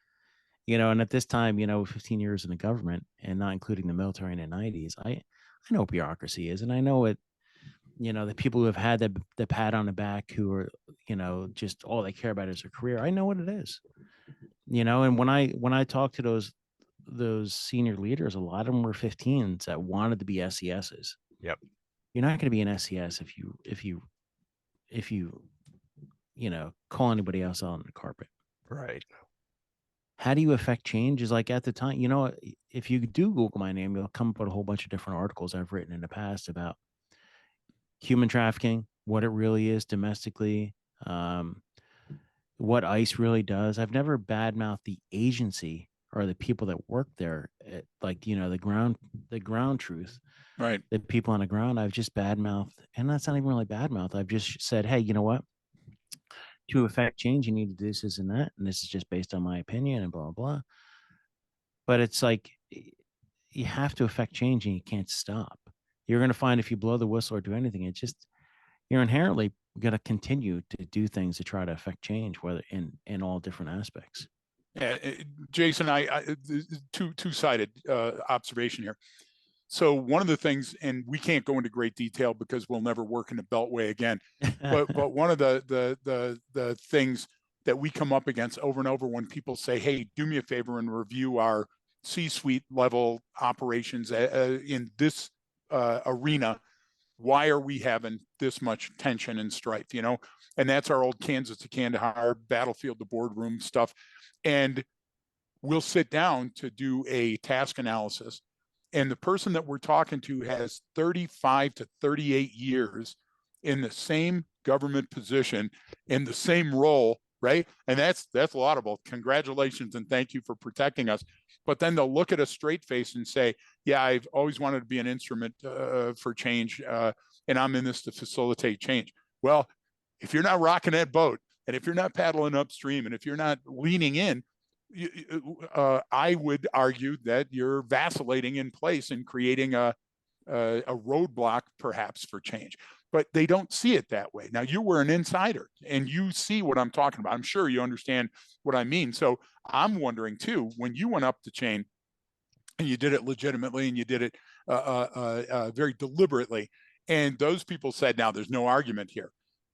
And at this time, 15 years in the government and not including the military in the 90s, I know what bureaucracy is, and I know it. The people who have had the pat on the back, who are, just all they care about is their career. I know what it is. And when I talk to those senior leaders, a lot of them were 15s that wanted to be SESs. Yep. You're not going to be an SES if you call anybody else out on the carpet. Right. How do you affect change? Is like, at the time, if you do Google my name, you'll come up with a whole bunch of different articles I've written in the past about human trafficking, what it really is domestically, what ICE really does. I've never badmouthed the agency or the people that work there, like, the ground truth, Right. the people on the ground. I've just badmouthed, and that's not even really badmouth. I've just said, hey, you know what? To affect change, you need to do this and that, and this is just based on my opinion, and blah, blah, blah. But it's like, you have to affect change, and you can't stop. You're going to find if you blow the whistle or do anything, it's just, you're inherently going to continue to do things to try to affect change, whether in all different aspects. Yeah, Jason, I two-sided observation here. So one of the things, and we can't go into great detail because we'll never work in the Beltway again, but one of the things that we come up against over and over when people say, hey, do me a favor and review our C-suite level operations in this arena. Why are we having this much tension and strife, you know? And that's our old Kansas to Kandahar, battlefield to boardroom stuff. And we'll sit down to do a task analysis. And the person that we're talking to has 35 to 38 years in the same government position, in the same role, right? And that's laudable. Congratulations and thank you for protecting us. But then they'll look at a straight face and say, yeah, I've always wanted to be an instrument for change, and I'm in this to facilitate change. Well, if you're not rocking that boat, and if you're not paddling upstream, and if you're not leaning in, I would argue that you're vacillating in place and creating a roadblock perhaps for change. But they don't see it that way. Now, you were an insider and you see what I'm talking about. I'm sure you understand what I mean. So I'm wondering too, when you went up the chain and you did it legitimately and you did it very deliberately, and those people said, now there's no argument here.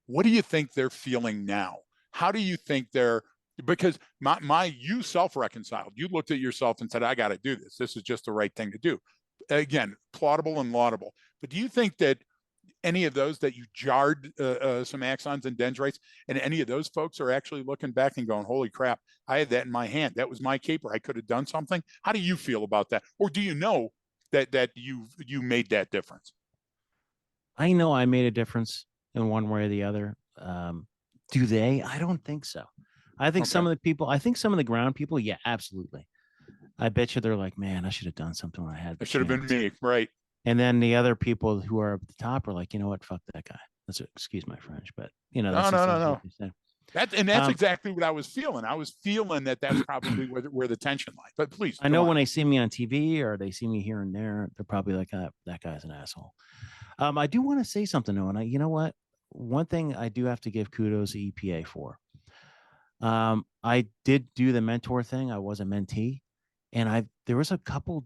What do you think they're feeling now? How do you think they're, because you self-reconciled. You looked at yourself and said, I got to do this. This is just the right thing to do. Again, plausible and laudable. But do you think that any of those that you jarred some axons and dendrites, and any of those folks are actually looking back and going, holy crap, I had that in my hand. That was my caper. I could have done something. How do you feel about that? Or do you know that you made that difference? I know I made a difference in one way or the other. Do they? I don't think so. I think some of the people, I think some of the ground people, yeah, absolutely. I bet you they're like, man, I should have done something when I had the It should have been chance. me, right? And then the other people who are at the top are like, you know what, fuck that guy. That's excuse my French, but you know, that's No. what they say. That's exactly what I was feeling. I was feeling that's probably where the tension lies. But please, I know when they see me on TV or they see me here and there, they're probably like, that guy's an asshole. I do want to say something though, and you know what? One thing I do have to give kudos to EPA for. I did do the mentor thing. I was a mentee, and there was a couple,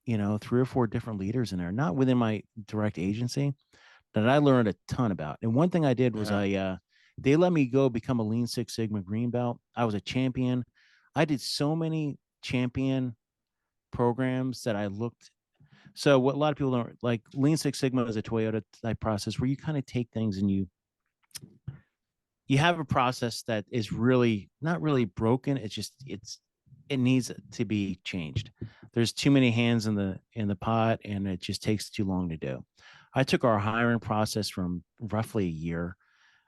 you know, 3 or 4 different leaders in there, not within my direct agency, that I learned a ton about. And one thing I did was they let me go become a Lean Six Sigma green belt. I was a champion. I did so many champion programs that I looked. So what a lot of people don't like, Lean Six Sigma is a Toyota type process where you kind of take things and you have a process that is really not really broken. It's just it needs to be changed. There's too many hands in the pot, and it just takes too long to do. I took our hiring process from roughly a year.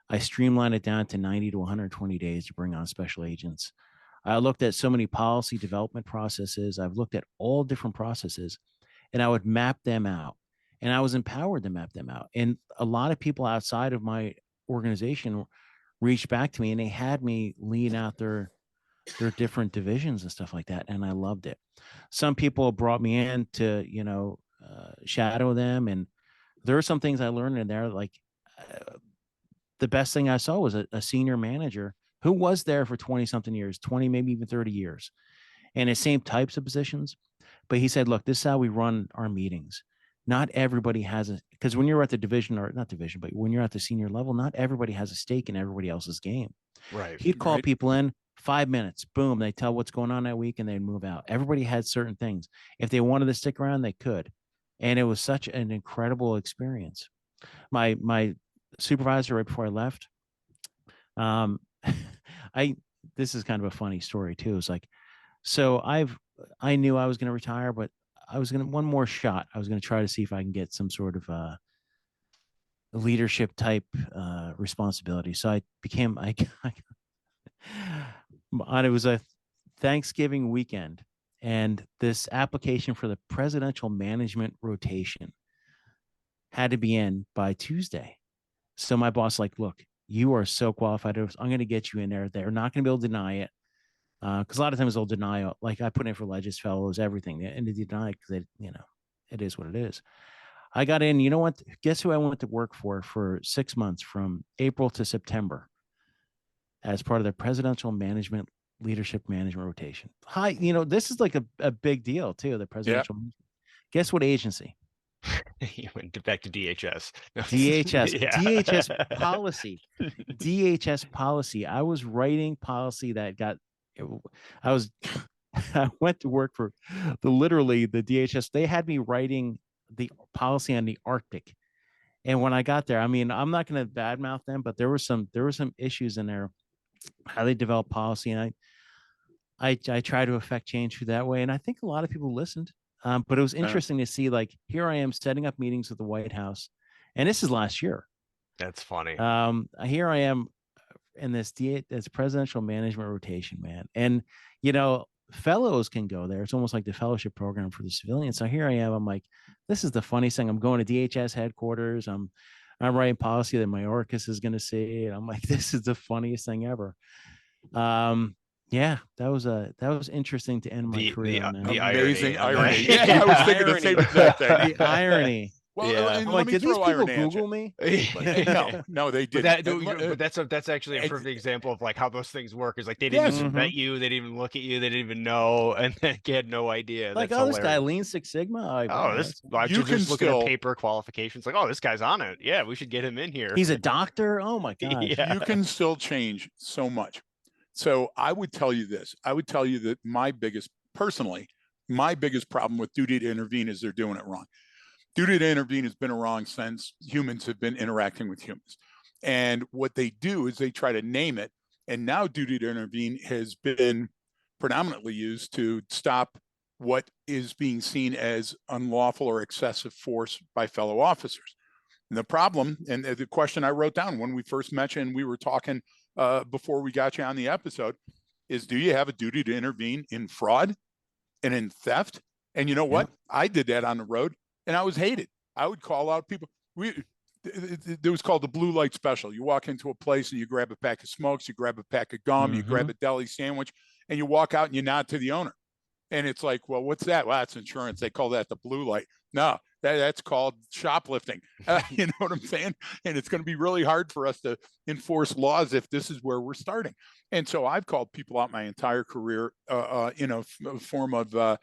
I streamlined it down to 90 to 120 days to bring on special agents. I looked at so many policy development processes. I've looked at all different processes, and I would map them out. And I was empowered to map them out. And a lot of people outside of my organization reached back to me, and they had me lead out their different divisions and stuff like that. And I loved it. Some people brought me in to, you know, shadow them. And there are some things I learned in there. Like the best thing I saw was a senior manager who was there for 20 something years, 20, maybe even 30 years, and the same types of positions. But he said, look, this is how we run our meetings. Not everybody has because when you're at the division, or not division, but when you're at the senior level, not everybody has a stake in everybody else's game. Right. He'd call people in 5 minutes, boom, they tell what's going on that week and they'd move out. Everybody had certain things. If they wanted to stick around, they could. And it was such an incredible experience. My supervisor right before I left, this is kind of a funny story too. It's like, so I knew I was going to retire, but I was going to one more shot. I was going to try to see if I can get some sort of leadership type responsibility. So it was a Thanksgiving weekend, and this application for the presidential management rotation had to be in by Tuesday. So my boss like, look, you are so qualified. I'm going to get you in there. They're not going to be able to deny it. Because a lot of times they'll deny, like I put in for Legis Fellows, everything, and they deny it because it is what it is. I got in, you know what? Guess who I went to work for 6 months from April to September as part of the presidential leadership management rotation. This is like a big deal too, the presidential. Yeah. Guess what agency? You went back to DHS. DHS, Yeah. DHS policy, DHS policy. I was writing policy that got, I was, I went to work for literally the DHS. They had me writing the policy on the Arctic. And when I got there, I mean, I'm not going to badmouth them, but there were some issues in there, how they develop policy. And I try to affect change through that way. And I think a lot of people listened. But it was interesting to see, like, here I am setting up meetings with the White House. And this is last year. That's funny. Here I am in this presidential management rotation, man. And, you know, fellows can go there. It's almost like the fellowship program for the civilians. So here I am. I'm like, this is the funniest thing. I'm going to DHS headquarters. I'm writing policy that my Orcus is going to see. And I'm like, this is the funniest thing ever. Yeah, that was interesting to end my career on. The amazing irony. Yeah, I was thinking the same exact thing. The irony. Well, yeah. and like, did these people Google me? me? No, they didn't. But that's actually a perfect example of like how those things work. Is like they didn't even vet you, they didn't even look at you, they didn't even know, and then you had no idea. Like, that's this guy Lean Six Sigma. You can just look at paper qualifications. Like, oh, this guy's on it. Yeah, we should get him in here. He's a doctor. Oh my god. Yeah. You can still change so much. So I would tell you this. I would tell you that my biggest problem with duty to intervene is they're doing it wrong. Duty to intervene has been wrong since humans have been interacting with humans. And what they do is they try to name it. And now duty to intervene has been predominantly used to stop what is being seen as unlawful or excessive force by fellow officers. And the problem, and the question I wrote down when we first mentioned, we were talking before we got you on the episode, is do you have a duty to intervene in fraud and in theft? And you know what? Yeah. I did that on the road. And I was hated. I would call out people. It was called the blue light special. You walk into a place and you grab a pack of smokes, you grab a pack of gum, you grab a deli sandwich, and you walk out and you nod to the owner. And it's like, well, what's that? Well, that's insurance. They call that the blue light. No, that's called shoplifting. You know what I'm saying? And it's going to be really hard for us to enforce laws if this is where we're starting. And so I've called people out my entire career in a form of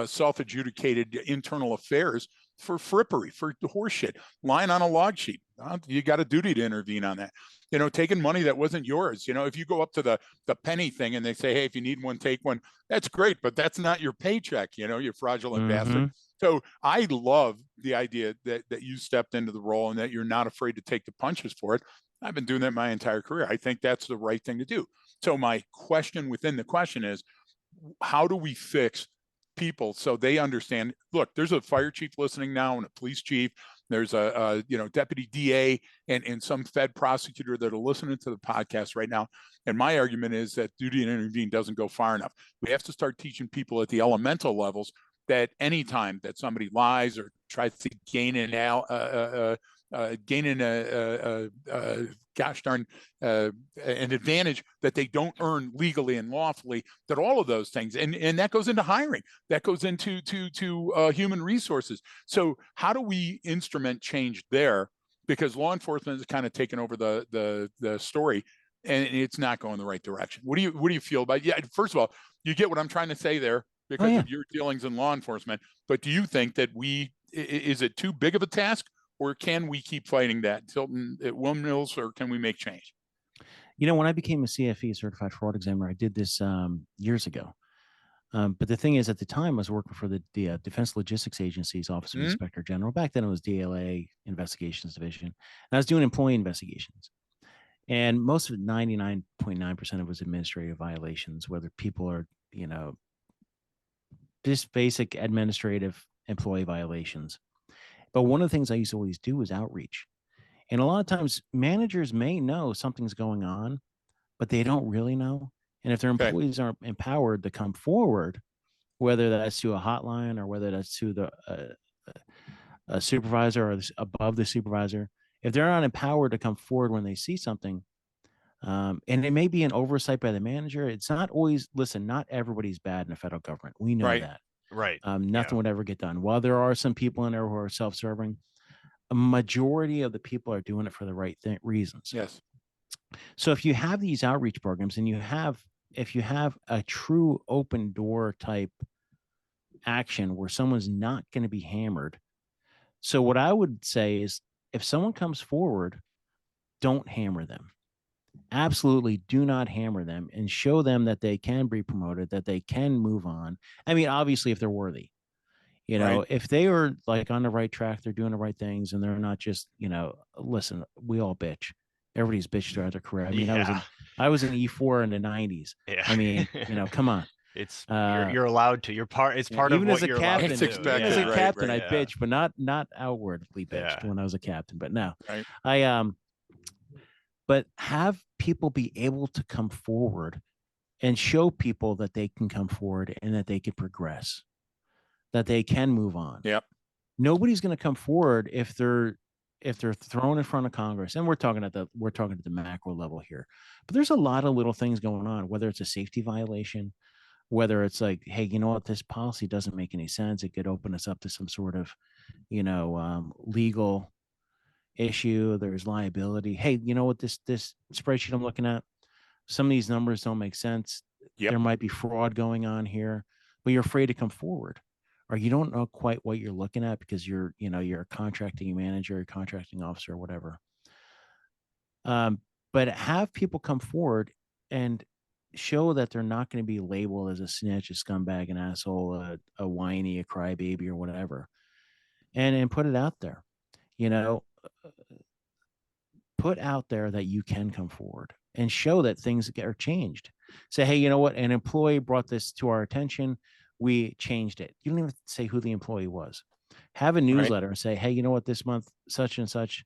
self-adjudicated internal affairs for frippery, for horseshit, lying on a log sheet. You got a duty to intervene on that. You know, taking money that wasn't yours. You know, if you go up to the penny thing and they say, hey, if you need one, take one, that's great, but that's not your paycheck, you know, you fraudulent bastard. So I love the idea that you stepped into the role and that you're not afraid to take the punches for it. I've been doing that my entire career. I think that's the right thing to do. So my question within the question is, how do we fix people so they understand? Look, there's a fire chief listening now and a police chief. There's a deputy DA and some Fed prosecutor that are listening to the podcast right now. And my argument is that duty to intervene doesn't go far enough. We have to start teaching people at the elemental levels that anytime that somebody lies or tries to gain an advantage that they don't earn legally and lawfully, that all of those things, and that goes into hiring, that goes into human resources. So how do we instrument change there? Because law enforcement has kind of taken over the story, and it's not going the right direction. What do you feel about? Yeah, first of all, you get what I'm trying to say there because of your dealings in law enforcement. But do you think that is it too big of a task? Or can we keep fighting that Tilton at windmills, or can we make change? You know, when I became a CFE, certified fraud examiner, I did this years ago. But the thing is, at the time, I was working for the Defense Logistics Agency's Office of Inspector General. Back then, it was DLA Investigations Division. And I was doing employee investigations. And most of it, 99.9% of it was administrative violations, whether people are, you know, just basic administrative employee violations. But one of the things I used to always do was outreach. And a lot of times managers may know something's going on, but they don't really know. And if their employees aren't empowered to come forward, whether that's to a hotline or whether that's to a supervisor or above the supervisor, if they're not empowered to come forward when they see something, and it may be an oversight by the manager, it's not always, listen, not everybody's bad in the federal government. We know that. Right. Nothing would ever get done. While there are some people in there who are self-serving, a majority of the people are doing it for the right reasons. Yes. So if you have these outreach programs and if you have a true open door type action where someone's not going to be hammered So what I would say is, if someone comes forward, don't hammer them. Absolutely do not hammer them, and show them that they can be promoted, that they can move on. I mean, obviously, if they're worthy, Right. if they are like on the right track, they're doing the right things, and they're not just, listen, we all bitch. Everybody's bitched throughout their career. I mean, Yeah. I was an E4 in the 90s. Yeah. I mean, come on. It's Uh, you're allowed to. It's part of even as what a you're allowed to captain, It's do. even as expected, a Yeah. right? captain, Right. I Yeah. bitched, but not outwardly bitched Yeah. when I was a captain. But no, Right. I but have people be able to come forward and show people that they can come forward and that they can progress, that they can move on. Yep. Nobody's going to come forward if they're thrown in front of Congress. And we're talking at the macro level here. But there's a lot of little things going on, whether it's a safety violation, whether it's like, hey, you know what, this policy doesn't make any sense. It could open us up to some sort of, legal issue. There's liability. Hey, you know what, this spreadsheet I'm looking at, some of these numbers don't make sense. Yep. There might be fraud going on here, but you're afraid to come forward, or you don't know quite what you're looking at because you're a contracting manager, a contracting officer, or whatever. But have people come forward and show that they're not going to be labeled as a snitch, a scumbag, an asshole, a whiny, a crybaby, or whatever, and put it out there. You know, put out there that you can come forward and show that things are changed. Say, hey, you know what? An employee brought this to our attention. We changed it. You don't even say who the employee was. Have a Right. newsletter and say, hey, you know what? This month, such and such,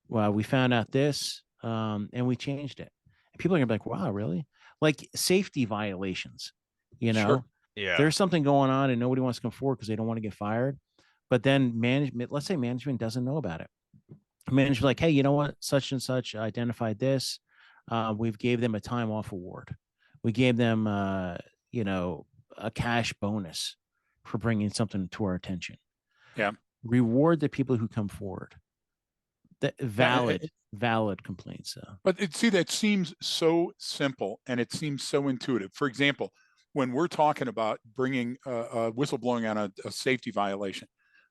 well, we found out this, and we changed it. And people are gonna be like, wow, really? Like safety violations, Sure. Yeah. there's something going on and nobody wants to come forward because they don't want to get fired. But then management, let's say management doesn't know about it. Manager like, hey, you know what, such and such identified this. We've gave them a time off award. We gave them a cash bonus for bringing something to our attention. Yeah. Reward the people who come forward. That Yeah, valid complaints. But see, that seems so simple and it seems so intuitive. For example, when we're talking about bringing whistleblowing on a safety violation,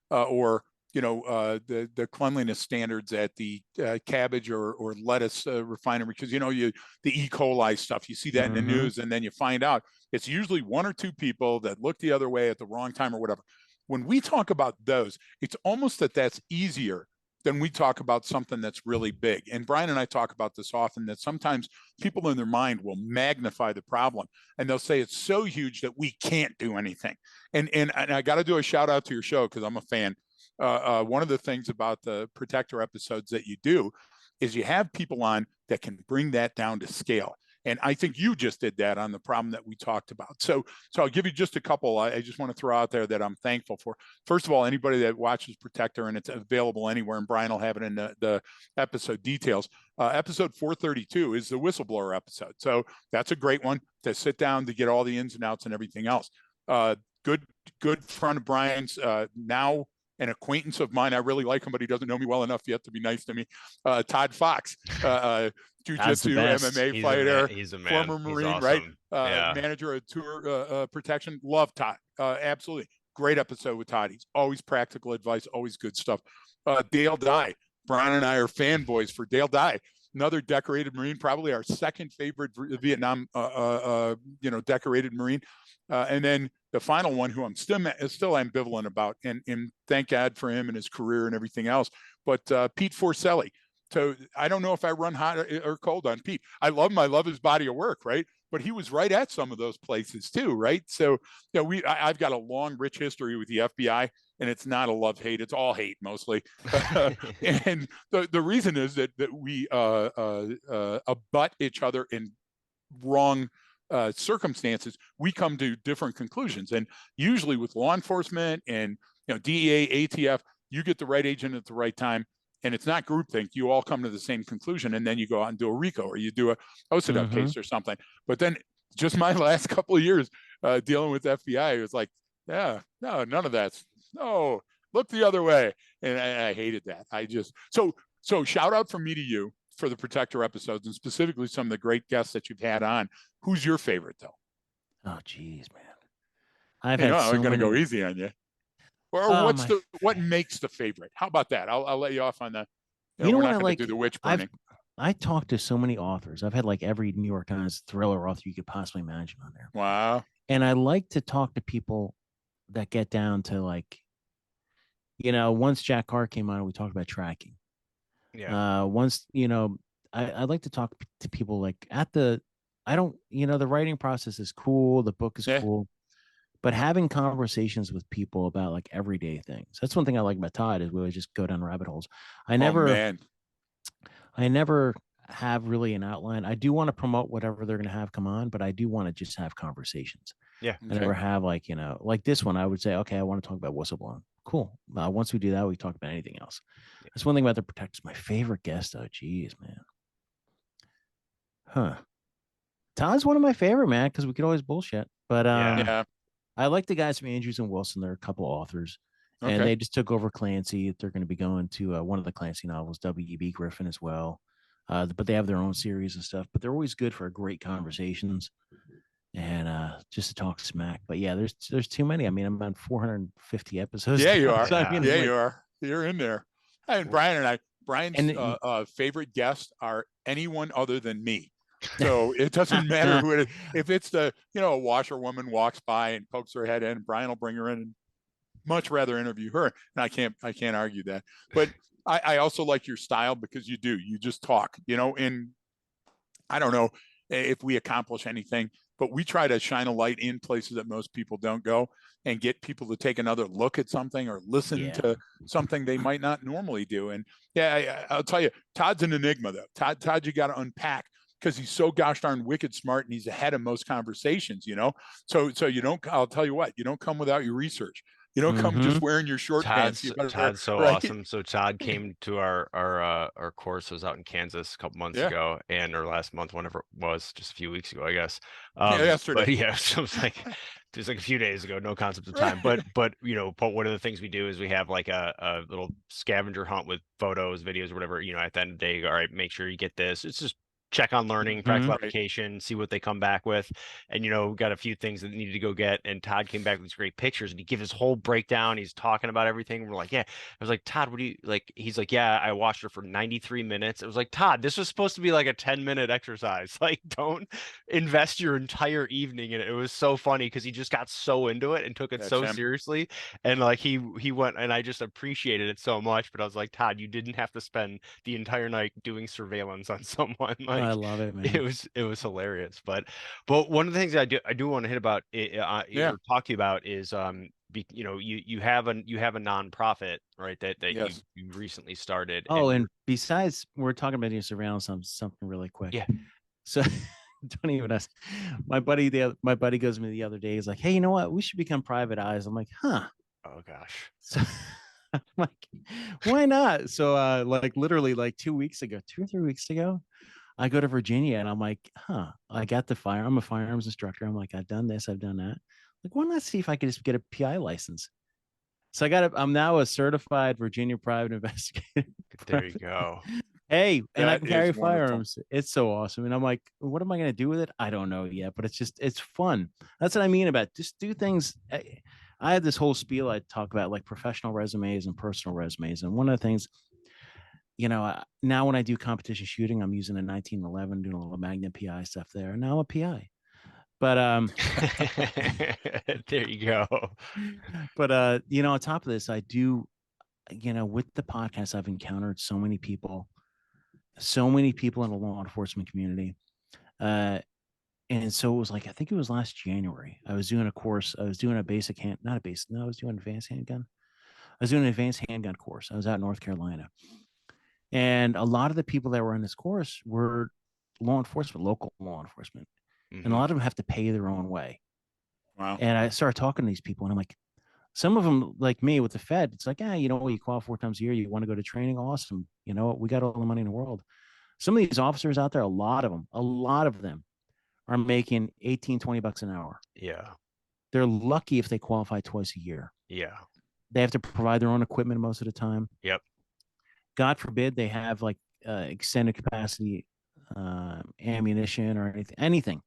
or the cleanliness standards at the cabbage or lettuce refinery, because the E. coli stuff, you see that in the news, and then you find out it's usually one or two people that look the other way at the wrong time or whatever. When we talk about those, it's almost that's easier than we talk about something that's really big. And Brian and I talk about this often, that sometimes people in their mind will magnify the problem and they'll say it's so huge that we can't do anything. And I got to do a shout out to your show because I'm a fan. One of the things about the Protector episodes that you do is you have people on that can bring that down to scale. And I think you just did that on the problem that we talked about. So I'll give you just a couple. I just want to throw out there that I'm thankful for. First of all, anybody that watches Protector, and it's available anywhere, and Brian will have it in the episode details. Episode 432 is the whistleblower episode. So that's a great one to sit down to get all the ins and outs and everything else. Good friend of Brian's, now an acquaintance of mine. I really like him, but he doesn't know me well enough yet to be nice to me. Todd Fox, jiu-jitsu, MMA fighter, He's a man. former He's Marine, awesome. right? Manager of tour protection. Love Todd. Absolutely. Great episode with Todd. He's always practical advice, always good stuff. Dale Dye. Brian and I are fanboys for Dale Dye. Another decorated Marine, probably our second favorite Vietnam, decorated Marine. And then the final one, who I'm still ambivalent about, and thank God for him and his career and everything else, but Pete Forcelli. So I don't know if I run hot or cold on Pete. I love him. I love his body of work, right? But he was right at some of those places too, right? So I've got a long, rich history with the FBI, and it's not a love-hate. It's all hate mostly. And the reason is that we abut each other in wrong circumstances. We come to different conclusions. And usually with law enforcement and DEA, ATF, you get the right agent at the right time. And it's not groupthink. You all come to the same conclusion, and then you go out and do a RICO, or you do a OSIDUP case or something. But then just my last couple of years dealing with FBI, it was like, yeah, no, none of that's, no, look the other way. And I hated that. So shout out from me to you for the Protector episodes, and specifically some of the great guests that you've had on. Who's your favorite, though? Oh, geez, man. I'm going to go easy on you. Or Oh what's my! the what makes the favorite? How about that? I'll let you off on the. You know We're what not I going to do like? the witch I've burning. I talked to so many authors. I've had like every New York Times thriller author you could possibly imagine on there, Wow. and I like to talk to people that get down to like, once Jack Carr came on, we talked about tracking. Yeah. Once, I like to talk to people like I don't, the writing process is cool, the book is Yeah. cool, but having conversations with people about like everyday things. That's one thing I like about Todd is we always just go down rabbit holes. I Oh never, man. I never have really an outline. I do want to promote whatever they're going to have come on, but I do want to just have conversations. Yeah. I Okay. never have like, like this one, I would say, okay, I want to talk about whistleblowing. Cool. Once we do that, we talk about anything else. Yeah. That's one thing about the protectors. My favorite guest, though, geez, man. Huh. Todd's one of my favorite, man, because we could always bullshit. But Yeah. Yeah. I like the guys from Andrews and Wilson. They're a couple authors, and Okay. they just took over Clancy. They're going to be going to one of the Clancy novels, W.E.B. Griffin as well. But they have their own series and stuff. But they're always good for great conversations and just to talk smack. But yeah, there's too many. I mean, I'm on 450 episodes Yeah, you now, are. so I Yeah. mean, Yeah, I'm you like, are. You're in there. And Brian and I, Brian's and favorite guests are anyone other than me. So it doesn't matter who it is. If it's a washerwoman walks by and pokes her head in, Brian will bring her in and much rather interview her. And I can't argue that. But I also like your style because you just talk, and I don't know if we accomplish anything, but we try to shine a light in places that most people don't go and get people to take another look at something or listen yeah, to something they might not normally do. And yeah, I'll tell you, Todd's an enigma though. Todd, you got to unpack because he's so gosh darn wicked smart and he's ahead of most conversations. So you don't. I'll tell you what, you don't come without your research. You don't come mm-hmm. just wearing your short pants. You better Todd's so right. awesome. So Todd came to our course. I was out in Kansas a couple months Yeah. ago, or last month, whenever it was, just a few weeks ago, I guess. Yeah. But Yesterday. yeah, so it was like a few days ago, no concept of Right. time. But one of the things we do is we have like a little scavenger hunt with photos, videos, or whatever. At the end of the day, all right, make sure you get this. It's just check on learning, Mm-hmm. practical Right. application, see what they come back with. And got a few things that needed to go get. And Todd came back with these great pictures and he gives his whole breakdown. He's talking about everything. We're like, yeah. I was like, Todd, what do you like? He's like, yeah, I watched her for 93 minutes. It was like, Todd, this was supposed to be like a 10-minute exercise. Like, don't invest your entire evening in it. It was so funny because he just got so into it and took it That's so him. seriously. And like he went and I just appreciated it so much. But I was like, Todd, you didn't have to spend the entire night doing surveillance on someone. I Like love it, it man. was hilarious. But one of the things I do want to hit about Yeah. or talk to you about is you have a nonprofit, right, that you Yes. you recently started Oh, and and you're besides, we're talking about your surveillance on something really quick. yeah. So don't even ask. My buddy goes to me the other day. He's like, "Hey, you know what? We should become private eyes." I'm like, "Huh?" Oh gosh. So I'm like, "Why not?" So like literally like 2 weeks ago, 2 or 3 weeks ago, I go to Virginia and I'm like, "Huh?" I got I'm a firearms instructor. I'm like, "I've done this, I've done that." Like, why not see if I could just get a PI license? So I'm now a certified Virginia private investigator. There you go. Hey, and I That can is carry wonderful. firearms. It's so awesome. And I'm like, what am I going to do with it? I don't know yet, but it's fun. That's what I mean about just do things. I have this whole spiel I talk about like professional resumes and personal resumes. And one of the things, now when I do competition shooting, I'm using a 1911, doing a little Magnum PI stuff there. And now I'm a PI. But There you go. on top of this, I do, with the podcast, I've encountered so many people in the law enforcement community. And so it was like, I think it was last January. I was doing a course. I was doing a basic hand, not a basic, no, I was doing an advanced handgun. I was doing an advanced handgun course. I was out in North Carolina. And a lot of the people that were in this course were law enforcement, local law enforcement. And a Hmm. lot of them have to pay their own way. Wow. And I started talking to these people and I'm like, some of them, like me with the Fed, it's like, you qualify 4 times a year. You want to go to training? Awesome. You know what? We got all the money in the world. Some of these officers out there, a lot of them are making 18, $20 an hour. Yeah. They're lucky if they qualify twice a year. Yeah. They have to provide their own equipment most of the time. Yep. God forbid they have like extended capacity ammunition or anything.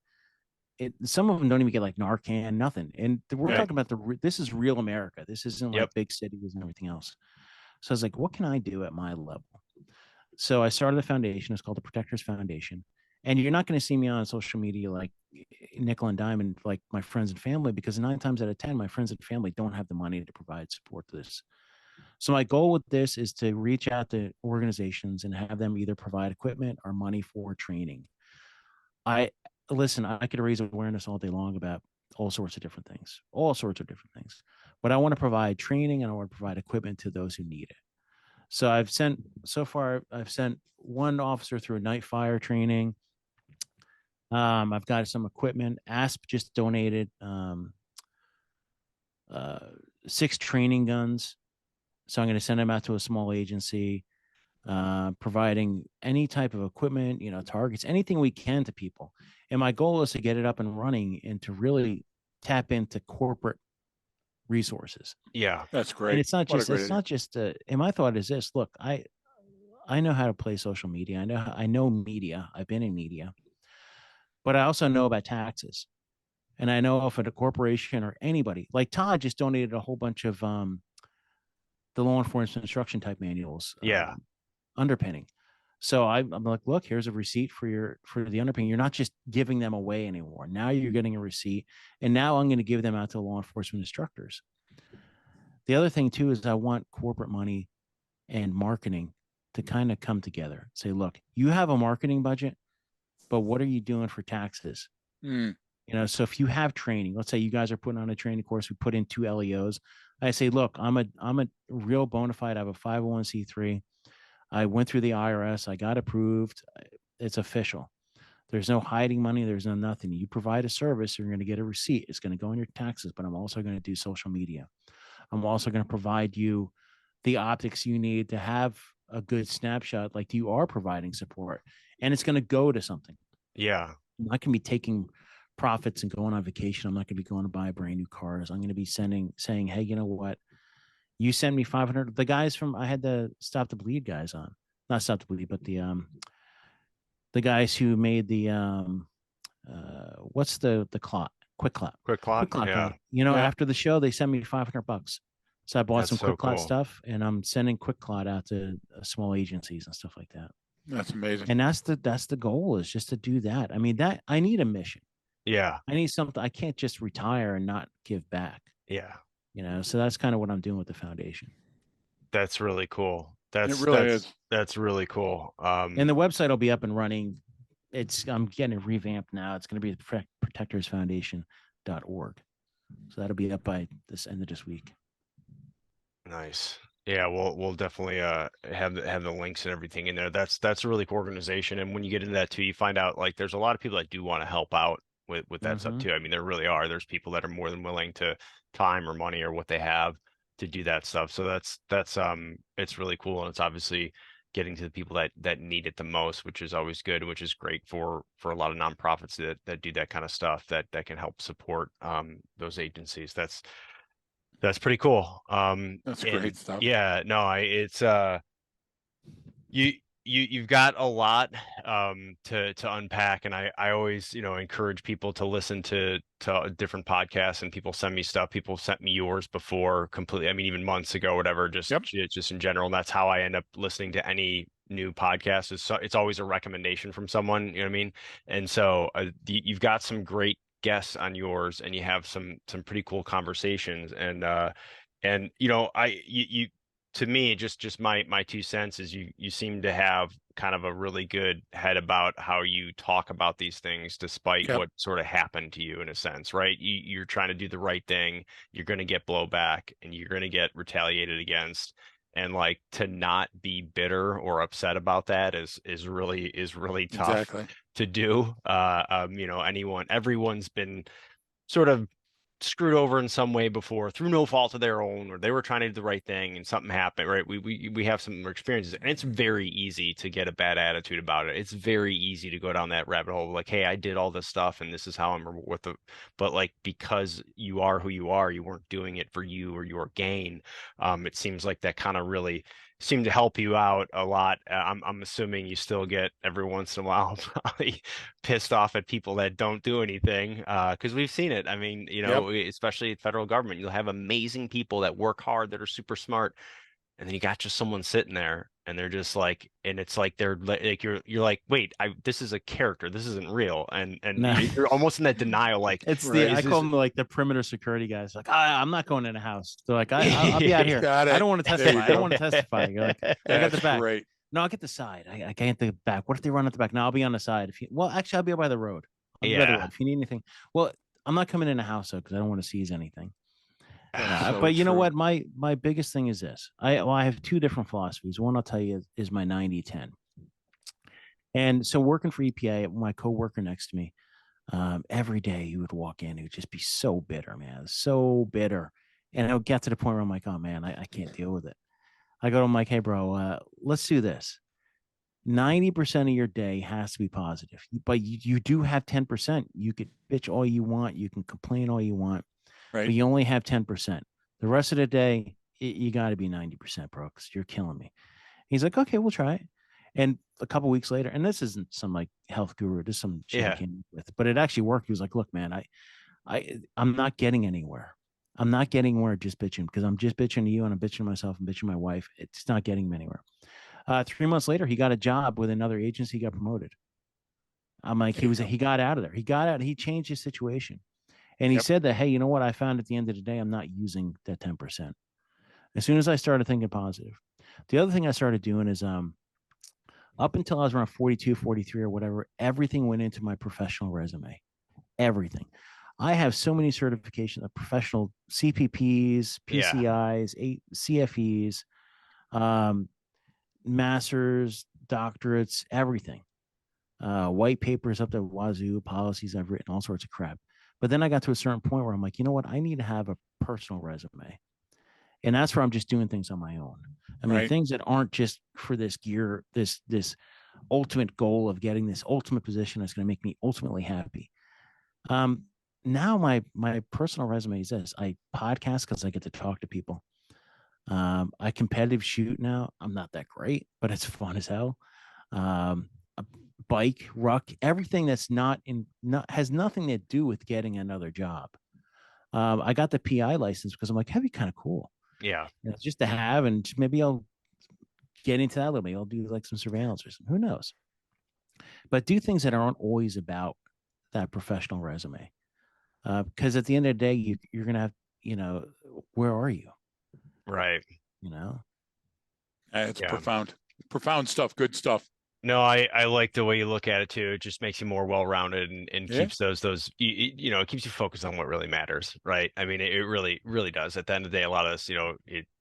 some of them don't even get like Narcan, nothing. And we're Right. talking about this is real America. This isn't like Yep. big cities and everything else. So I was like, what can I do at my level? So I started the foundation. It's called the Protectors Foundation. And you're not going to see me on social media like nickel and dime like my friends and family, because 9 times out of 10, my friends and family don't have the money to provide support to this. So my goal with this is to reach out to organizations and have them either provide equipment or money for training. I listen, I could raise awareness all day long about all sorts of different things, but I want to provide training and I want to provide equipment to those who need it. So I've sent one officer through a night fire training. I've got some equipment. ASP just donated 6 training guns. So I'm going to send them out to a small agency, providing any type of equipment, targets, anything we can to people. And my goal is to get it up and running and to really tap into corporate resources. Yeah. That's great. And it's not idea. just, and my thought is this, look, I know how to play social media. I know media. I've been in media, but I also know about taxes. And I know if a corporation or anybody like Todd just donated a whole bunch of the law enforcement instruction type manuals, Yeah. underpinning. So I'm like, look, here's a receipt for the underpinning. You're not just giving them away anymore. Now you're getting a receipt, and now I'm going to give them out to law enforcement instructors. The other thing too is I want corporate money and marketing to kind of come together. Say, look, you have a marketing budget, but what are you doing for taxes? So if you have training, let's say you guys are putting on a training course, we put in 2 LEOs. I say, look, I'm a real bona fide. I have a 501c3. I went through the IRS. I got approved. It's official. There's no hiding money. There's no nothing. You provide a service, you're going to get a receipt. It's going to go in your taxes, but I'm also going to do social media. I'm also going to provide you the optics you need to have a good snapshot, like you are providing support, and it's going to go to something. Yeah. I'm not going to be taking profits and going on vacation. I'm not going to be going to buy brand new cars. I'm going to be saying, hey, you know what? You send me 500. The guys I had the Stop the Bleed guys on, not Stop the Bleed, but the guys who made the what's the clot, quick clot Yeah. guy. After the show, they sent me $500. So I bought That's some so quick clot cool. stuff, and I'm sending quick clot out to small agencies and stuff like that. That's amazing. And that's the goal, is just to do that. I mean, that I need a mission. Yeah. I need something. I can't just retire and not give back. Yeah. So that's kind of what I'm doing with the foundation. That's really cool. It really is. That's really cool. And the website will be up and running. I'm getting it revamped now. It's going to be protectorsfoundation.org. So that'll be up by this end of this week. Nice. Yeah, we'll definitely have the links and everything in there. That's a really cool organization. And when you get into that too, you find out like there's a lot of people that do want to help out with that stuff too. I mean, there really are. There's people that are more than willing to time or money or what they have to do that stuff. So that's it's really cool, and it's obviously getting to the people that need it the most, which is always good, which is great for a lot of nonprofits that do that kind of stuff that can help support those agencies. That's pretty cool. That's great stuff. Yeah, no, it's you've got a lot to unpack, and I always encourage people to listen to different podcasts, and people send me stuff. People sent me yours before completely. I mean, even months ago, whatever. Just in general, and that's how I end up listening to any new podcast. It's always a recommendation from someone. You know what I mean? And so you've got some great guests on yours, and you have some pretty cool conversations, and you to me, just my 2 cents is you seem to have kind of a really good head about how you talk about these things despite what sort of happened to you, in a sense, right? You're trying to do the right thing. You're going to get blowback and you're going to get retaliated against. And like, to not be bitter or upset about that is really tough to do. Everyone's been sort of screwed over in some way before through no fault of their own, or they were trying to do the right thing and something happened, right? We have some experiences, and it's very easy to get a bad attitude about it. It's very easy to go down that rabbit hole, like, hey, I did all this stuff and this is how I'm but like, because you are who you are, you weren't doing it for you or your gain. It seems like that kind of really seem to help you out a lot. I'm assuming you still get every once in a while probably pissed off at people that don't do anything, because we've seen it. I mean, Yep. especially federal government, you'll have amazing people that work hard, that are super smart, and then you got just someone sitting there and they're just like, and it's like they're like you're like, wait, this is a character, this isn't real, and No. you're almost in that denial, like, It's Right. I is call this them like the perimeter security guys. Like, I'm not going in a house. They're like, I'll be out here. Got I it. don't want to There you testify. I don't go. want to testify. You're like, I got the That's back. great. No, I'll get the side. I can't get the back. What if they run at the back? No, I'll be on the side. Well, actually, I'll be by the road. I'll be by the road. Yeah. If you need anything, well, I'm not coming in a house though because I don't want to seize anything. That's so But you know true. what? My biggest thing is this. I have two different philosophies. One I'll tell you is my 90-10. And so working for EPA, my coworker next to me, every day he would walk in, he would just be so bitter, man, so bitter. And I would get to the point where I'm like, oh man, I can't deal with it. I go to him like, hey, bro, let's do this. 90% of your day has to be positive, but you do have 10%. You could bitch all you want, you can complain all you want, but Right. you only have 10%. The rest of the day, you got to be 90%, bro, because you're killing me. He's like, okay, we'll try it. And a couple weeks later, and this isn't some like health guru, this is some shit I Yeah. came up with, but it actually worked. He was like, look, man, I'm not getting anywhere. I'm not getting anywhere just bitching because I'm just bitching to you and I'm bitching to myself and bitching to my wife. It's not getting him anywhere. 3 months later, he got a job with another agency, he got promoted. I'm like, There you go. he got out of there. He got out, he changed his situation. And he Yep. said that, hey, you know what? I found at the end of the day, I'm not using that 10%. As soon as I started thinking positive. The other thing I started doing is up until I was around 42, 43 or whatever, everything went into my professional resume. Everything. I have so many certifications of professional CPPs, Yeah. PCIs, CFEs, um, masters, doctorates, everything. White papers up to wazoo, policies I've written, all sorts of crap. But then I got to a certain point where I'm like, you know what? I need to have a personal resume. And that's where I'm just doing things on my own. I mean, Right. things that aren't just for this gear, this ultimate goal of getting this ultimate position that's going to make me ultimately happy. Um, Now my personal resume is this: I podcast because I get to talk to people. I competitive shoot now. I'm not that great, but it's fun as hell. A bike, ruck, everything that's not has nothing to do with getting another job. I got the PI license because I'm like, that'd be kind of cool, Yeah. just to have, and maybe I'll get into that a little bit. I'll do like some surveillance or something. Who knows? But do things that aren't always about that professional resume. Because at the end of the day, you're gonna have, where are you? Right. You know, It's Yeah. profound. Profound stuff. Good stuff. No, I like the way you look at it too. It just makes you more well-rounded, and Yeah. keeps those it keeps you focused on what really matters, right? I mean, it really does. At the end of the day, a lot of us,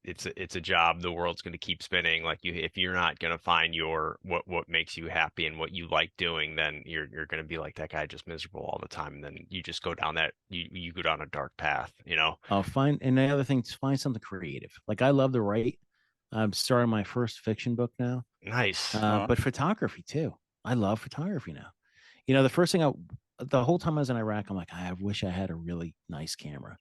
it's a job. The world's going to keep spinning. Like, if you're not going to find what makes you happy and what you like doing, then you're going to be like that guy, just miserable all the time. And then you just go down you go down a dark path, I'll find, and the other thing is find something creative. Like I love to write. I'm starting my first fiction book now, Nice. but photography too. I love photography now. The first thing the whole time I was in Iraq, I'm like, I wish I had a really nice camera.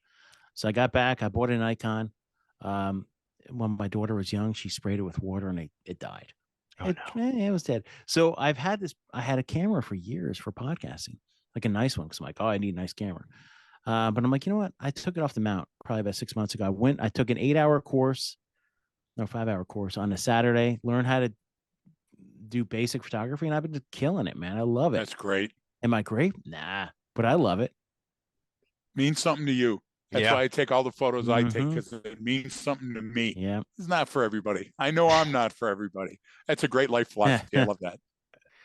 So I got back, I bought an Nikon. Um, when my daughter was young, she sprayed it with water and it died. Oh no. It was dead. So I had a camera for years for podcasting, like a nice one. Cause I'm like, oh, I need a nice camera. But I'm like, you know what? I took it off the mount probably about 6 months ago. I took an 8-hour course, no 5-hour course on a Saturday, learned how to do basic photography, and I've been just killing it, man. I love it. That's great. Am I great? Nah, but I love it. Means something to you. That's Yeah. why I take all the photos I take, Mm-hmm. because it means something to me. Yeah. It's not for everybody. I know I'm not for everybody. That's a great life philosophy. I love that.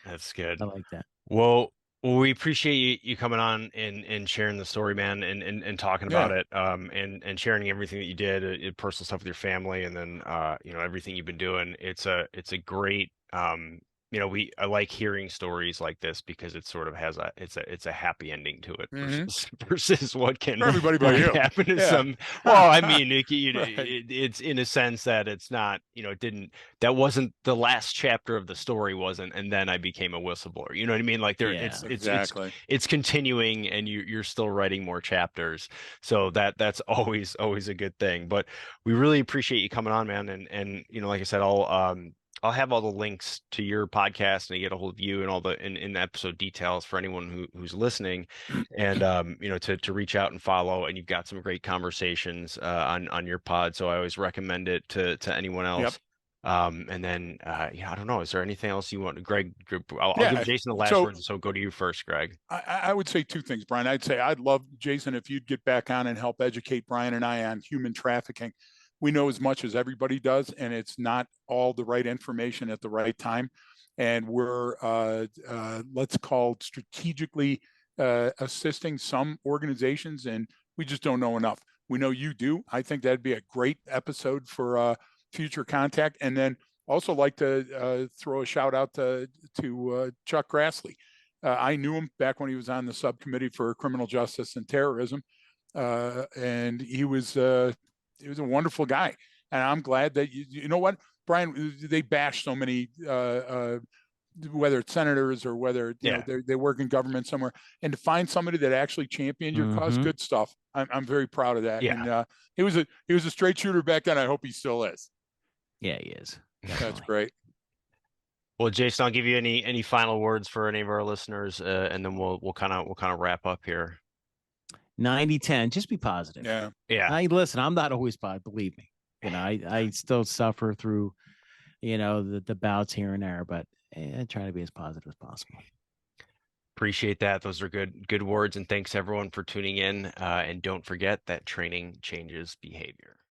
That's good. I like that. Well, we appreciate you coming on and sharing the story, man, and talking about Yeah. it, and sharing everything that you did, personal stuff with your family, and then everything you've been doing. It's a great I like hearing stories like this because it sort of has it's a happy ending to it Mhm. versus what can For everybody but you. happen to Yeah. some. Well, I mean, Right. it's in a sense that it's not, it didn't, that wasn't the last chapter of the story wasn't, and then I became a whistleblower. You know what I mean? Like there, Yeah. Exactly. it's continuing, and you're still writing more chapters. So that's always a good thing. But we really appreciate you coming on, man. And like I said, I'll have all the links to your podcast and I get a hold of you and all the in the episode details for anyone who's listening, and to reach out and follow. And you've got some great conversations on your pod, so I always recommend it to anyone Yep. else. And then I don't know, is there anything else you want, Greg? I'll give Yeah. Jason the last So words, so go to you first, Greg. I would say two things, Brian. I'd say I'd love, Jason, if you'd get back on and help educate Brian and I on human trafficking. We know as much as everybody does, and it's not all the right information at the right time. And we're, let's call it strategically assisting some organizations, and we just don't know enough. We know you do. I think that'd be a great episode for future contact. And then also like to throw a shout out to Chuck Grassley. I knew him back when he was on the subcommittee for criminal justice and terrorism, and he was a wonderful guy. And I'm glad that you know what, Brian, they bash so many, whether it's senators or whether they work in government somewhere, and to find somebody that actually championed your cause, good stuff. I'm very proud of that. Yeah. And he was a straight shooter back then. I hope he still is. Yeah, he is. That's great. Well, Jason, I'll give you any final words for any of our listeners, and then we'll kind of wrap up here. 90-10, just be positive. Yeah. Listen, I'm not always positive, believe me. I still suffer through, the bouts here and there, but I try to be as positive as possible. Appreciate that. Those are good words, and thanks everyone for tuning in. And don't forget that training changes behavior.